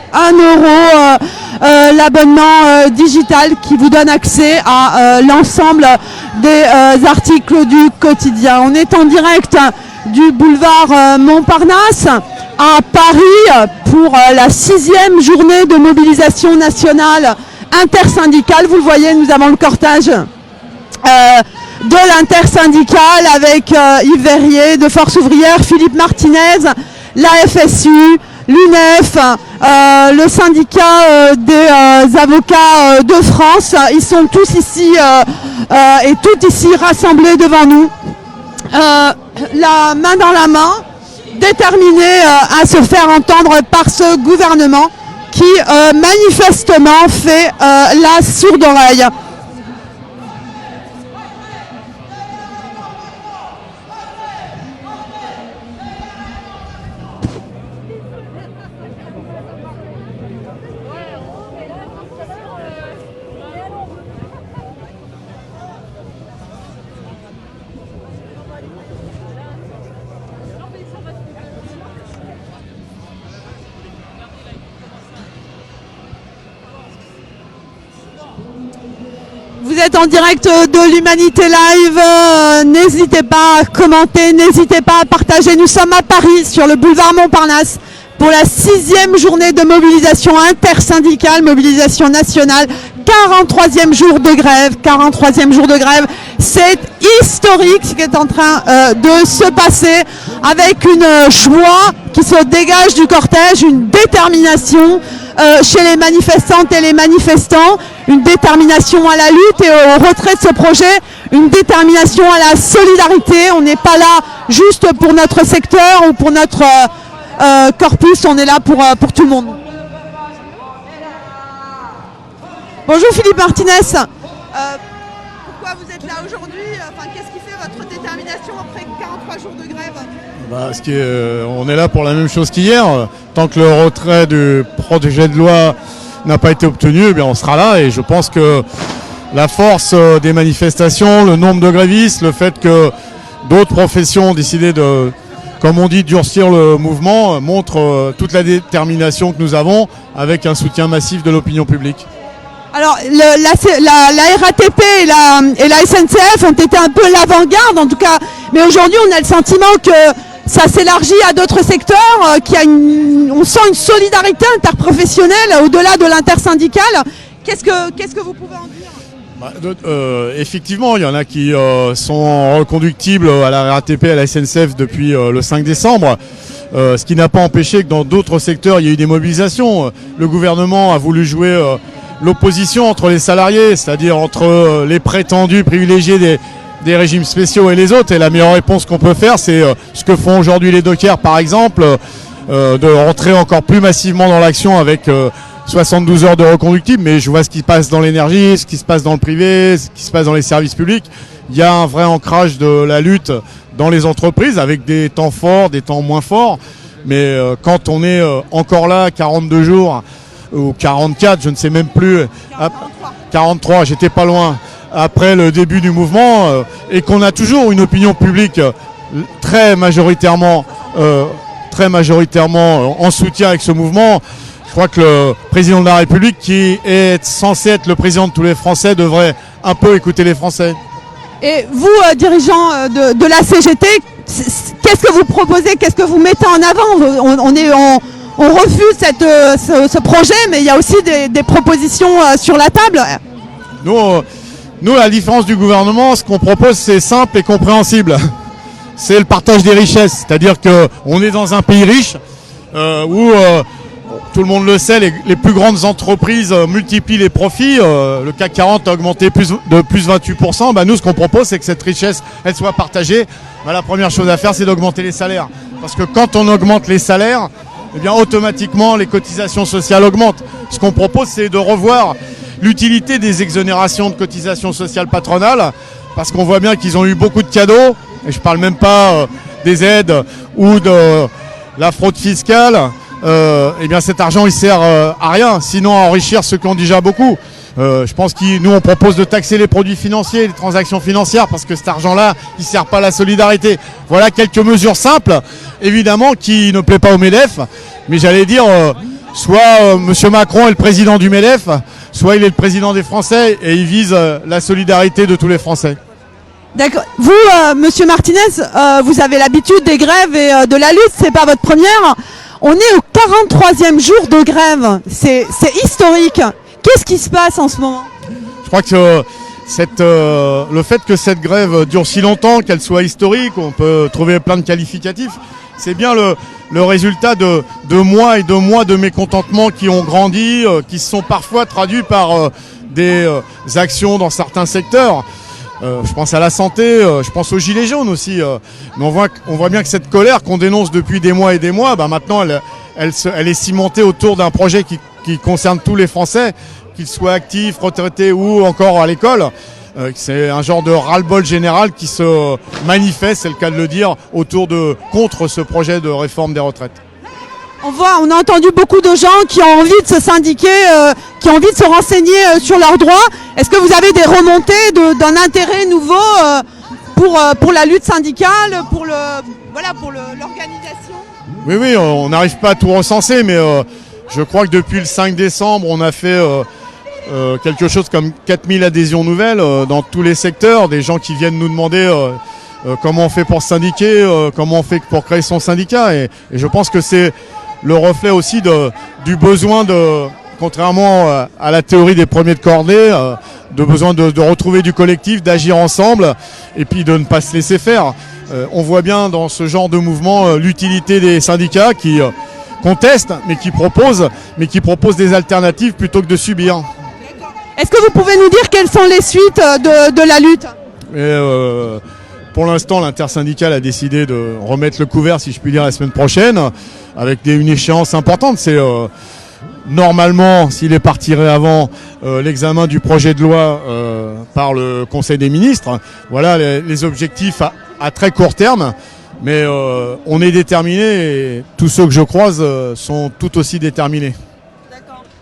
l'abonnement digital qui vous donne accès à l'ensemble des articles du quotidien. On est en direct du boulevard Montparnasse à Paris pour la 6e journée de mobilisation nationale intersyndicale. Vous le voyez, nous avons le cortège de l'intersyndicale avec Yves Verrier de Force Ouvrière, Philippe Martinez, la FSU, l'UNEF, le syndicat des avocats de France. Ils sont tous ici et toutes ici rassemblés devant nous, la main dans la main, déterminés à se faire entendre par ce gouvernement qui manifestement fait la sourde oreille. Vous êtes en direct de l'Humanité Live, n'hésitez pas à commenter, n'hésitez pas à partager. Nous sommes à Paris, sur le boulevard Montparnasse, pour la 6e journée de mobilisation intersyndicale, mobilisation nationale, 43e jour de grève, 43e jour de grève. C'est historique ce qui est en train de se passer, avec une joie qui se dégage du cortège, une détermination chez les manifestantes et les manifestants, une détermination à la lutte et au retrait de ce projet, une détermination à la solidarité. On n'est pas là juste pour notre secteur ou pour notre corpus, on est là pour tout le monde. Bonjour Philippe Martinez, pourquoi vous êtes là aujourd'hui? Qu'est-ce qui fait votre détermination après 43 jours de grève? On est là pour la même chose qu'hier. Tant que le retrait du projet de loi n'a pas été obtenu, eh bien on sera là. Et je pense que la force des manifestations, le nombre de grévistes, le fait que d'autres professions ont décidé de, comme on dit, durcir le mouvement, montre toute la détermination que nous avons, avec un soutien massif de l'opinion publique. Alors la RATP et la SNCF ont été un peu l'avant-garde en tout cas, mais aujourd'hui on a le sentiment que ça s'élargit à d'autres secteurs, on sent une solidarité interprofessionnelle au-delà de l'intersyndicale. Qu'est-ce que vous pouvez en dire? Effectivement, il y en a qui sont reconductibles à la RATP et à la SNCF depuis le 5 décembre. Ce qui n'a pas empêché que dans d'autres secteurs il y ait eu des mobilisations. Le gouvernement a voulu jouer l'opposition entre les salariés, c'est-à-dire entre les prétendus privilégiés des régimes spéciaux et les autres. Et la meilleure réponse qu'on peut faire, c'est ce que font aujourd'hui les dockers par exemple, de rentrer encore plus massivement dans l'action avec 72 heures de reconductible. Mais je vois ce qui se passe dans l'énergie, ce qui se passe dans le privé, ce qui se passe dans les services publics. Il y a un vrai ancrage de la lutte dans les entreprises avec des temps forts, des temps moins forts. Mais quand on est encore là 42 jours ou 44, je ne sais même plus, 43, j'étais pas loin, après le début du mouvement, et qu'on a toujours une opinion publique très majoritairement en soutien avec ce mouvement, je crois que le président de la République, qui est censé être le président de tous les Français, devrait un peu écouter les Français. Et vous, dirigeant de la CGT, qu'est-ce que vous proposez, qu'est-ce que vous mettez en avant? On refuse ce projet, mais il y a aussi des propositions sur la table. Nous, la différence du gouvernement, ce qu'on propose, c'est simple et compréhensible. C'est le partage des richesses. C'est-à-dire qu'on est dans un pays riche où, tout le monde le sait, les plus grandes entreprises multiplient les profits. Le CAC 40 a augmenté de plus 28%. Nous, ce qu'on propose, c'est que cette richesse, elle soit partagée. La première chose à faire, c'est d'augmenter les salaires. Parce que quand on augmente les salaires, eh bien, automatiquement, les cotisations sociales augmentent. Ce qu'on propose, c'est de revoir l'utilité des exonérations de cotisations sociales patronales, parce qu'on voit bien qu'ils ont eu beaucoup de cadeaux, et je ne parle même pas des aides ou de la fraude fiscale. Eh bien, cet argent, il sert à rien, sinon à enrichir ceux qui ont déjà beaucoup. Je pense que nous, on propose de taxer les produits financiers, les transactions financières, parce que cet argent-là, il ne sert pas à la solidarité. Voilà quelques mesures simples, évidemment, qui ne plaît pas au MEDEF, mais j'allais dire, soit M. Macron est le président du MEDEF, soit il est le président des Français, et il vise la solidarité de tous les Français. D'accord. Vous, Monsieur Martinez, vous avez l'habitude des grèves et de la lutte, c'est pas votre première. On est au 43e jour de grève, c'est historique. Qu'est-ce qui se passe en ce moment? Je crois que le fait que cette grève dure si longtemps, qu'elle soit historique, on peut trouver plein de qualificatifs, c'est bien le résultat de mois et de mois de mécontentement qui ont grandi, qui se sont parfois traduits par des actions dans certains secteurs. Je pense à la santé, je pense aux gilets jaunes aussi. Mais on voit bien que cette colère qu'on dénonce depuis des mois et des mois, maintenant elle est cimentée autour d'un projet qui concerne tous les Français, qu'ils soient actifs, retraités ou encore à l'école. C'est un genre de ras-le-bol général qui se manifeste, c'est le cas de le dire, contre ce projet de réforme des retraites. On a entendu beaucoup de gens qui ont envie de se syndiquer, qui ont envie de se renseigner sur leurs droits. Est-ce que vous avez des remontées d'un intérêt nouveau pour la lutte syndicale, pour l'organisation? Oui, on n'arrive pas à tout recenser, mais je crois que depuis le 5 décembre, on a fait quelque chose comme 4000 adhésions nouvelles dans tous les secteurs, des gens qui viennent nous demander comment on fait pour se syndiquer, comment on fait pour créer son syndicat. Et je pense que c'est le reflet aussi du besoin contrairement à la théorie des premiers de cordée, de besoin de retrouver du collectif, d'agir ensemble et puis de ne pas se laisser faire. On voit bien dans ce genre de mouvement l'utilité des syndicats qui contestent, mais qui proposent des alternatives plutôt que de subir. Est-ce que vous pouvez nous dire quelles sont les suites de la lutte? Pour l'instant, l'intersyndicale a décidé de remettre le couvert, si je puis dire, la semaine prochaine, avec une échéance importante. C'est normalement, s'il est partirait avant, l'examen du projet de loi par le Conseil des ministres. Voilà les objectifs à très court terme. Mais on est déterminés et tous ceux que je croise sont tout aussi déterminés.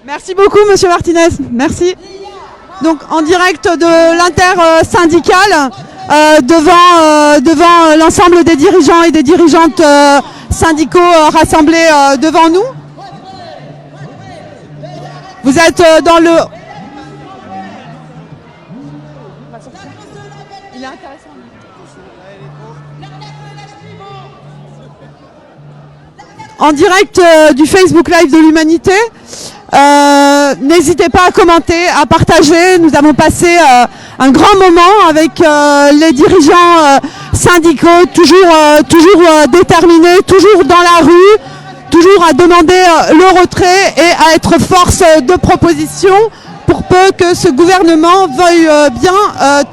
Merci beaucoup, monsieur Martinez. Merci. Donc, en direct de l'intersyndicale, devant l'ensemble des dirigeants et des dirigeantes syndicaux rassemblés devant nous. Vous êtes dans le... Il est intéressant. En direct du Facebook Live de l'Humanité. N'hésitez pas à commenter, à partager. Nous avons passé un grand moment avec les dirigeants syndicaux, toujours déterminés, toujours dans la rue, toujours à demander le retrait et à être force de proposition pour peu que ce gouvernement veuille bien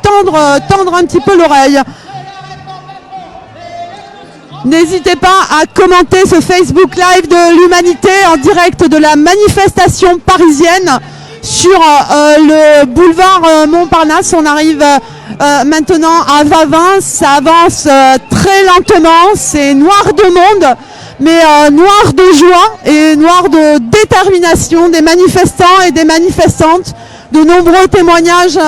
tendre un petit peu l'oreille. N'hésitez pas à commenter ce Facebook Live de l'Humanité en direct de la manifestation parisienne sur le boulevard Montparnasse. On arrive maintenant à Vavin, ça avance très lentement, c'est noir de monde, mais noir de joie et noir de détermination des manifestants et des manifestantes. De nombreux témoignages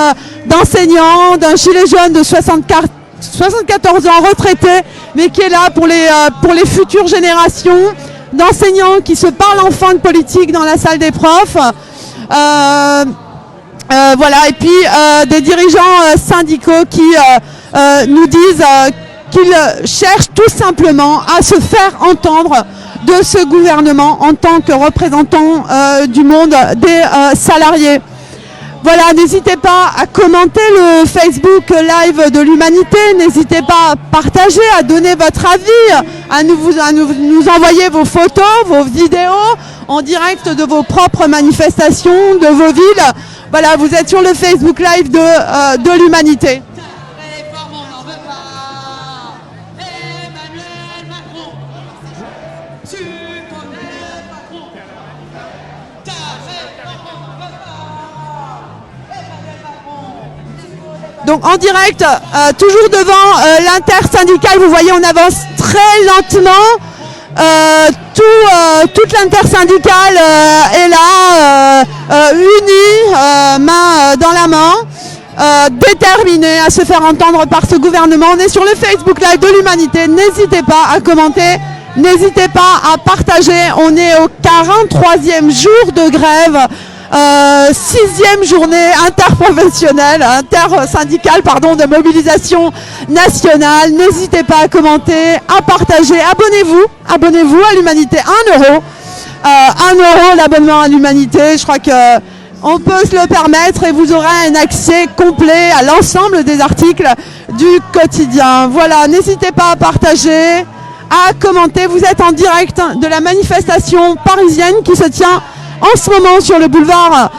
d'enseignants, d'un gilet jaune de 74 ans retraité, mais qui est là pour les futures générations, d'enseignants qui se parlent enfin de politique dans la salle des profs. Voilà, et puis des dirigeants syndicaux qui nous disent qu'ils cherchent tout simplement à se faire entendre de ce gouvernement en tant que représentants du monde des salariés. Voilà, n'hésitez pas à commenter le Facebook Live de l'Humanité, n'hésitez pas à partager, à donner votre avis, à nous envoyer vos photos, vos vidéos en direct de vos propres manifestations, de vos villes. Voilà, vous êtes sur le Facebook Live de l'Humanité. Donc en direct, toujours devant l'intersyndicale, vous voyez on avance très lentement, toute l'intersyndicale est là, unie, main dans la main, déterminée à se faire entendre par ce gouvernement. On est sur le Facebook Live de l'Humanité, n'hésitez pas à commenter, n'hésitez pas à partager, on est au 43e jour de grève. 6e journée interprofessionnelle, intersyndicale, de mobilisation nationale. N'hésitez pas à commenter, à partager, abonnez-vous à l'Humanité, 1 euro. 1 euro l'abonnement à l'Humanité, je crois que on peut se le permettre et vous aurez un accès complet à l'ensemble des articles du quotidien. Voilà, n'hésitez pas à partager, à commenter. Vous êtes en direct de la manifestation parisienne qui se tient en ce moment sur le boulevard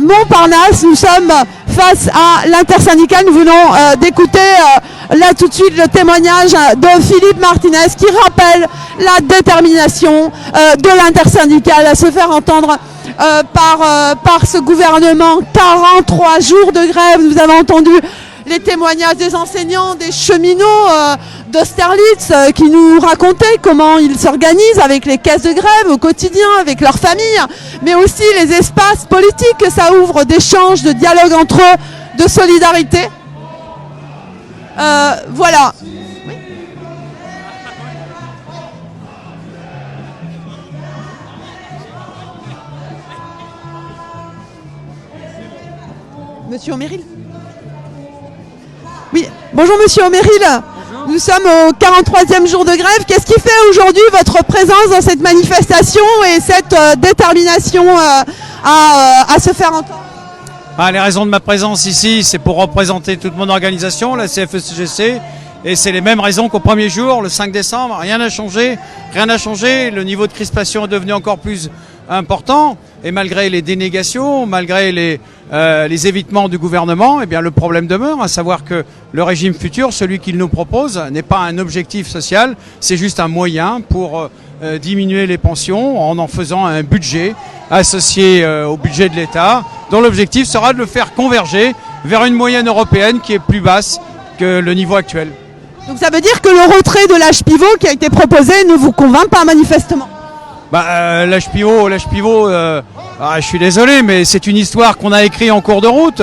Montparnasse. Nous sommes face à l'intersyndicale. Nous venons d'écouter là tout de suite le témoignage de Philippe Martinez qui rappelle la détermination de l'intersyndicale à se faire entendre par ce gouvernement. 43 jours de grève, vous avez entendu les témoignages des enseignants, des cheminots d'Austerlitz qui nous racontaient comment ils s'organisent avec les caisses de grève au quotidien, avec leurs familles, mais aussi les espaces politiques que ça ouvre, d'échanges, de dialogue entre eux, de solidarité. Voilà. Monsieur Omeril. Oui, bonjour Monsieur Omeril. Bonjour. Nous sommes au 43e jour de grève. Qu'est-ce qui fait aujourd'hui votre présence dans cette manifestation et cette détermination à se faire entendre? Les raisons de ma présence ici, c'est pour représenter toute mon organisation, la CFE-CGC, et c'est les mêmes raisons qu'au premier jour, le 5 décembre. Rien n'a changé, le niveau de crispation est devenu encore plus important, et malgré les dénégations, malgré les évitements du gouvernement, eh bien le problème demeure, à savoir que le régime futur, celui qu'il nous propose, n'est pas un objectif social, c'est juste un moyen pour diminuer les pensions en faisant un budget associé au budget de l'État, dont l'objectif sera de le faire converger vers une moyenne européenne qui est plus basse que le niveau actuel. Donc ça veut dire que le retrait de l'âge pivot qui a été proposé ne vous convainc pas manifestement? L'âge pivot, je suis désolé, mais c'est une histoire qu'on a écrite en cours de route.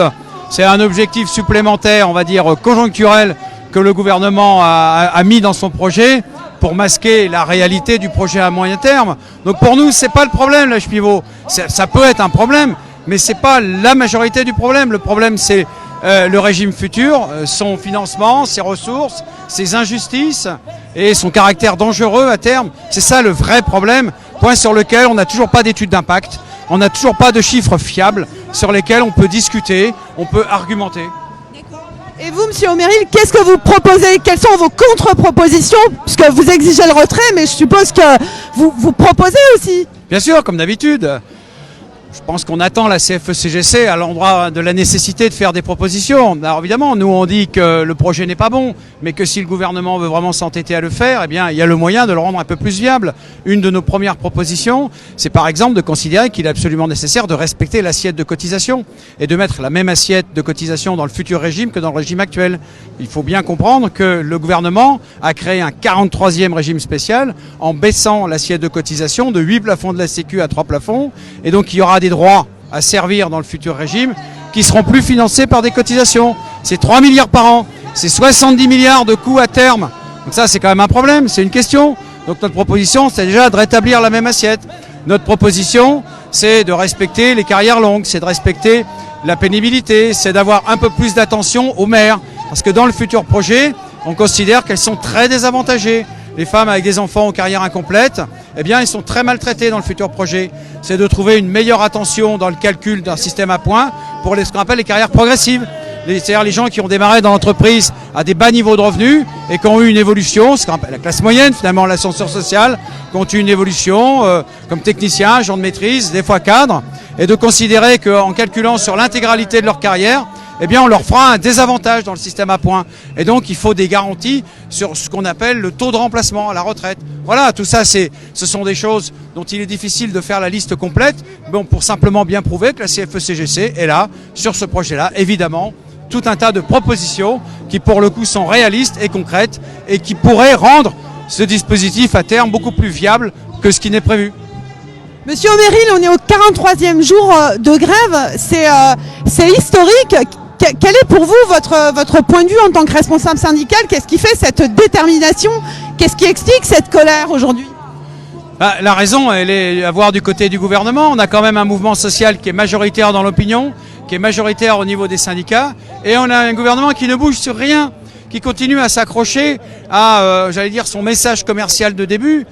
C'est un objectif supplémentaire, on va dire conjoncturel, que le gouvernement a mis dans son projet pour masquer la réalité du projet à moyen terme. Donc pour nous, c'est pas le problème, l'âge pivot. Ça peut être un problème, mais c'est pas la majorité du problème. Le problème, c'est le régime futur, son financement, ses ressources, ses injustices et son caractère dangereux à terme. C'est ça le vrai problème, point sur lequel on n'a toujours pas d'études d'impact, on n'a toujours pas de chiffres fiables sur lesquels on peut discuter, on peut argumenter. Et vous, Monsieur Omeril, qu'est-ce que vous proposez? Quelles sont vos contre-propositions? Puisque vous exigez le retrait, mais je suppose que vous proposez aussi. Bien sûr, comme d'habitude. Je pense qu'on attend la CFE-CGC à l'endroit de la nécessité de faire des propositions. Alors évidemment, nous on dit que le projet n'est pas bon, mais que si le gouvernement veut vraiment s'entêter à le faire, eh bien il y a le moyen de le rendre un peu plus viable. Une de nos premières propositions, c'est par exemple de considérer qu'il est absolument nécessaire de respecter l'assiette de cotisation et de mettre la même assiette de cotisation dans le futur régime que dans le régime actuel. Il faut bien comprendre que le gouvernement a créé un 43e régime spécial en baissant l'assiette de cotisation de 8 plafonds de la Sécu à 3 plafonds, et donc il y aura des droits à servir dans le futur régime qui seront plus financés par des cotisations. C'est 3 milliards par an, c'est 70 milliards de coûts à terme. Donc ça c'est quand même un problème, c'est une question. Donc notre proposition c'est déjà de rétablir la même assiette. Notre proposition c'est de respecter les carrières longues, c'est de respecter la pénibilité, c'est d'avoir un peu plus d'attention aux mères. Parce que dans le futur projet, on considère qu'elles sont très désavantagées. Les femmes avec des enfants en carrière incomplète, eh bien, ils sont très maltraités dans le futur projet. C'est de trouver une meilleure attention dans le calcul d'un système à points pour ce qu'on appelle les carrières progressives. C'est-à-dire les gens qui ont démarré dans l'entreprise à des bas niveaux de revenus et qui ont eu une évolution, ce qu'on appelle la classe moyenne, finalement l'ascenseur social, qui ont eu une évolution comme technicien, agent de maîtrise, des fois cadre, et de considérer qu'en calculant sur l'intégralité de leur carrière, eh bien on leur fera un désavantage dans le système à points. Et donc il faut des garanties sur ce qu'on appelle le taux de remplacement à la retraite. Voilà, tout ça ce sont des choses dont il est difficile de faire la liste complète, bon, pour simplement bien prouver que la CFE-CGC est là, sur ce projet-là, évidemment, tout un tas de propositions qui pour le coup sont réalistes et concrètes et qui pourraient rendre ce dispositif à terme beaucoup plus viable que ce qui n'est prévu. Monsieur Omeril, on est au 43e jour de grève, c'est historique. Quel est pour vous votre point de vue en tant que responsable syndical? Qu'est-ce qui fait cette détermination? Qu'est-ce qui explique cette colère aujourd'hui? La raison, elle est à voir du côté du gouvernement. On a quand même un mouvement social qui est majoritaire dans l'opinion, qui est majoritaire au niveau des syndicats, et on a un gouvernement qui ne bouge sur rien, qui continue à s'accrocher à, j'allais dire, son message commercial de début,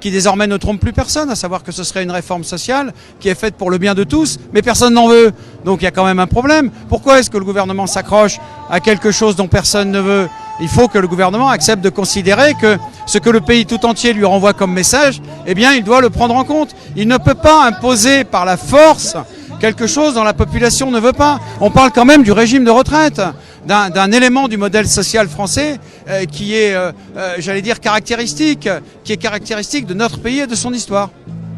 qui désormais ne trompe plus personne, à savoir que ce serait une réforme sociale qui est faite pour le bien de tous, mais personne n'en veut. Donc il y a quand même un problème. Pourquoi est-ce que le gouvernement s'accroche à quelque chose dont personne ne veut? Il faut que le gouvernement accepte de considérer que ce que le pays tout entier lui renvoie comme message, eh bien il doit le prendre en compte. Il ne peut pas imposer par la force quelque chose dont la population ne veut pas. On parle quand même du régime de retraite, d'un élément du modèle social français qui est, j'allais dire, caractéristique de notre pays et de son histoire.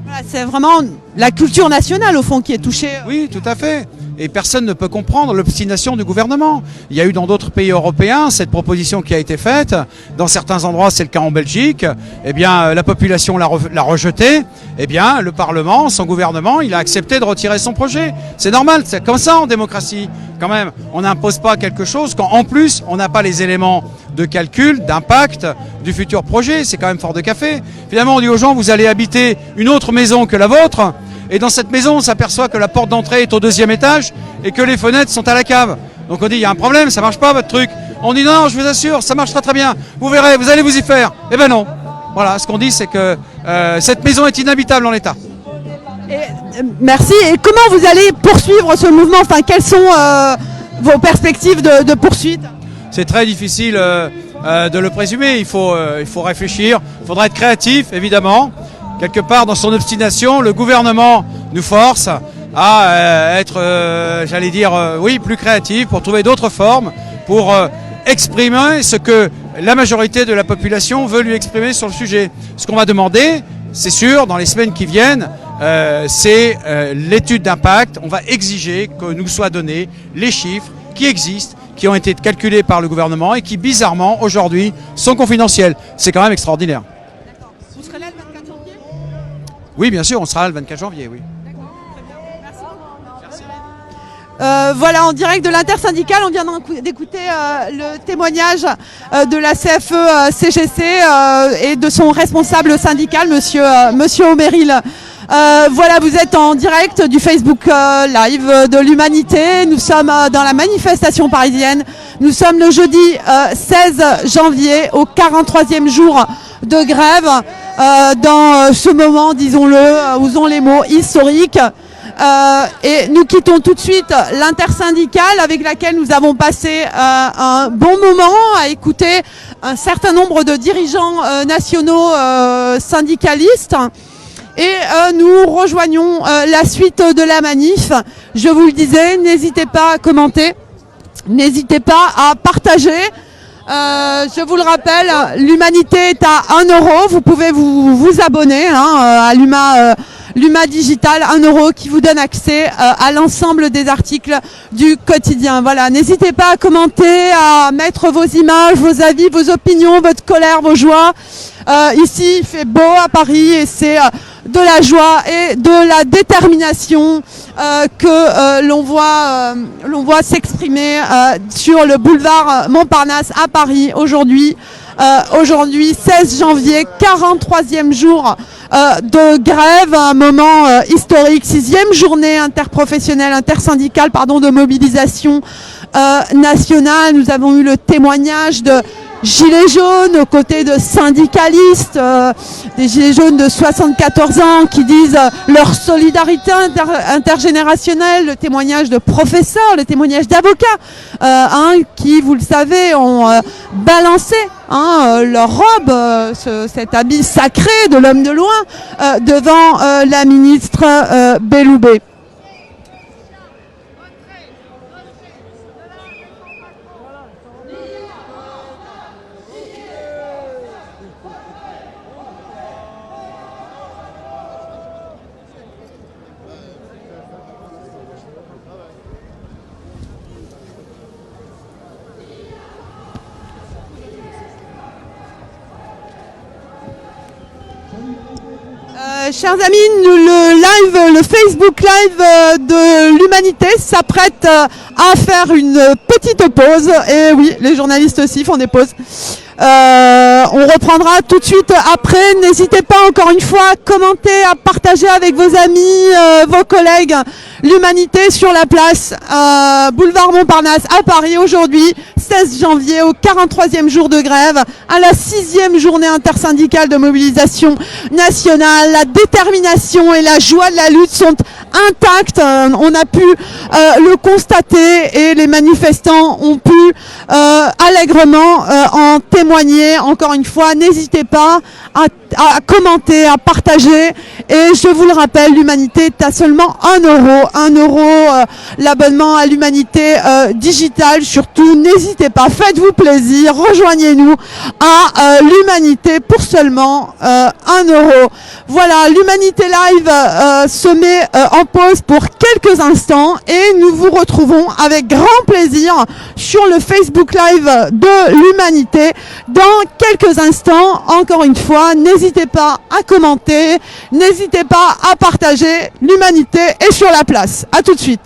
Voilà, c'est vraiment la culture nationale au fond qui est touchée. Oui, tout à fait. Et personne ne peut comprendre l'obstination du gouvernement. Il y a eu dans d'autres pays européens cette proposition qui a été faite. Dans certains endroits, c'est le cas en Belgique. Eh bien, la population l'a rejeté. Eh bien, le Parlement, son gouvernement, il a accepté de retirer son projet. C'est normal, c'est comme ça en démocratie. Quand même, on n'impose pas quelque chose quand, en plus, on n'a pas les éléments de calcul, d'impact du futur projet. C'est quand même fort de café. Finalement, on dit aux gens, vous allez habiter une autre maison que la vôtre. Et dans cette maison, on s'aperçoit que la porte d'entrée est au 2e étage et que les fenêtres sont à la cave. Donc on dit, il y a un problème, ça marche pas votre truc. On dit, non, je vous assure, ça marchera très bien. Vous verrez, vous allez vous y faire. Eh ben non. Voilà, ce qu'on dit, c'est que cette maison est inhabitable en l'état. Merci. Et comment vous allez poursuivre ce mouvement? Enfin, quelles sont vos perspectives de poursuite? C'est très difficile de le présumer. Il faut réfléchir. Il faudra être créatif, évidemment. Quelque part dans son obstination, le gouvernement nous force à être, j'allais dire, oui, plus créatif pour trouver d'autres formes, pour exprimer ce que la majorité de la population veut lui exprimer sur le sujet. Ce qu'on va demander, c'est sûr, dans les semaines qui viennent, c'est l'étude d'impact. On va exiger que nous soient donnés les chiffres qui existent, qui ont été calculés par le gouvernement et qui, bizarrement, aujourd'hui, sont confidentiels. C'est quand même extraordinaire. Vous serez là le 24 janvier? Oui, bien sûr, on sera là le 24 janvier, oui. Voilà, en direct de l'intersyndicale, on vient d'écouter le témoignage de la CFE-CGC et de son responsable syndical, monsieur Omeril. Voilà, vous êtes en direct du Facebook Live de l'Humanité. Nous sommes dans la manifestation parisienne. Nous sommes le jeudi 16 janvier, au 43e jour de grève. Dans ce moment, disons-le, usons les mots historiques. Et nous quittons tout de suite l'intersyndicale avec laquelle nous avons passé un bon moment à écouter un certain nombre de dirigeants nationaux syndicalistes. Et nous rejoignons la suite de la manif. Je vous le disais, n'hésitez pas à commenter, n'hésitez pas à partager. Je vous le rappelle, l'Humanité est à 1 €. Vous pouvez vous abonner à l'Huma Digital, 1 € qui vous donne accès à l'ensemble des articles du quotidien. Voilà, n'hésitez pas à commenter, à mettre vos images, vos avis, vos opinions, votre colère, vos joies. Ici, il fait beau à Paris et c'est de la joie et de la détermination que l'on voit s'exprimer sur le boulevard Montparnasse à Paris aujourd'hui. Aujourd'hui, 16 janvier, 43e jour de grève, un moment historique, 6e journée intersyndicale de mobilisation nationale. Nous avons eu le témoignage de gilets jaunes aux côtés de syndicalistes, des gilets jaunes de 74 ans qui disent leur solidarité intergénérationnelle, le témoignage de professeurs, le témoignage d'avocats qui, vous le savez, ont balancé leur robe, cet habit sacré de l'homme de loin, devant la ministre Belloubet. Chers amis, le Facebook Live de l'Humanité s'apprête à faire une petite pause. Et oui, les journalistes aussi font des pauses. On reprendra tout de suite après. N'hésitez pas encore une fois à commenter, à partager avec vos amis, vos collègues l'Humanité sur la place boulevard Montparnasse à Paris aujourd'hui, 16 janvier, au 43e jour de grève, à la 6e journée intersyndicale de mobilisation nationale. La détermination et la joie de la lutte sont intactes. On a pu le constater et les manifestants ont pu allègrement en témoigner. Encore une fois, n'hésitez pas à commenter, à partager. Et je vous le rappelle, l'Humanité est à seulement 1 euro. 1 euro l'abonnement à l'Humanité digitale. Surtout, n'hésitez pas, faites-vous plaisir, rejoignez-nous à l'Humanité pour seulement 1 euro. Voilà, l'Humanité Live se met en pause pour quelques instants et nous vous retrouvons avec grand plaisir sur le Facebook Live de l'Humanité dans quelques instants. Encore une fois, n'hésitez pas à commenter, n'hésitez pas à partager. L'Humanité est sur la place. À tout de suite.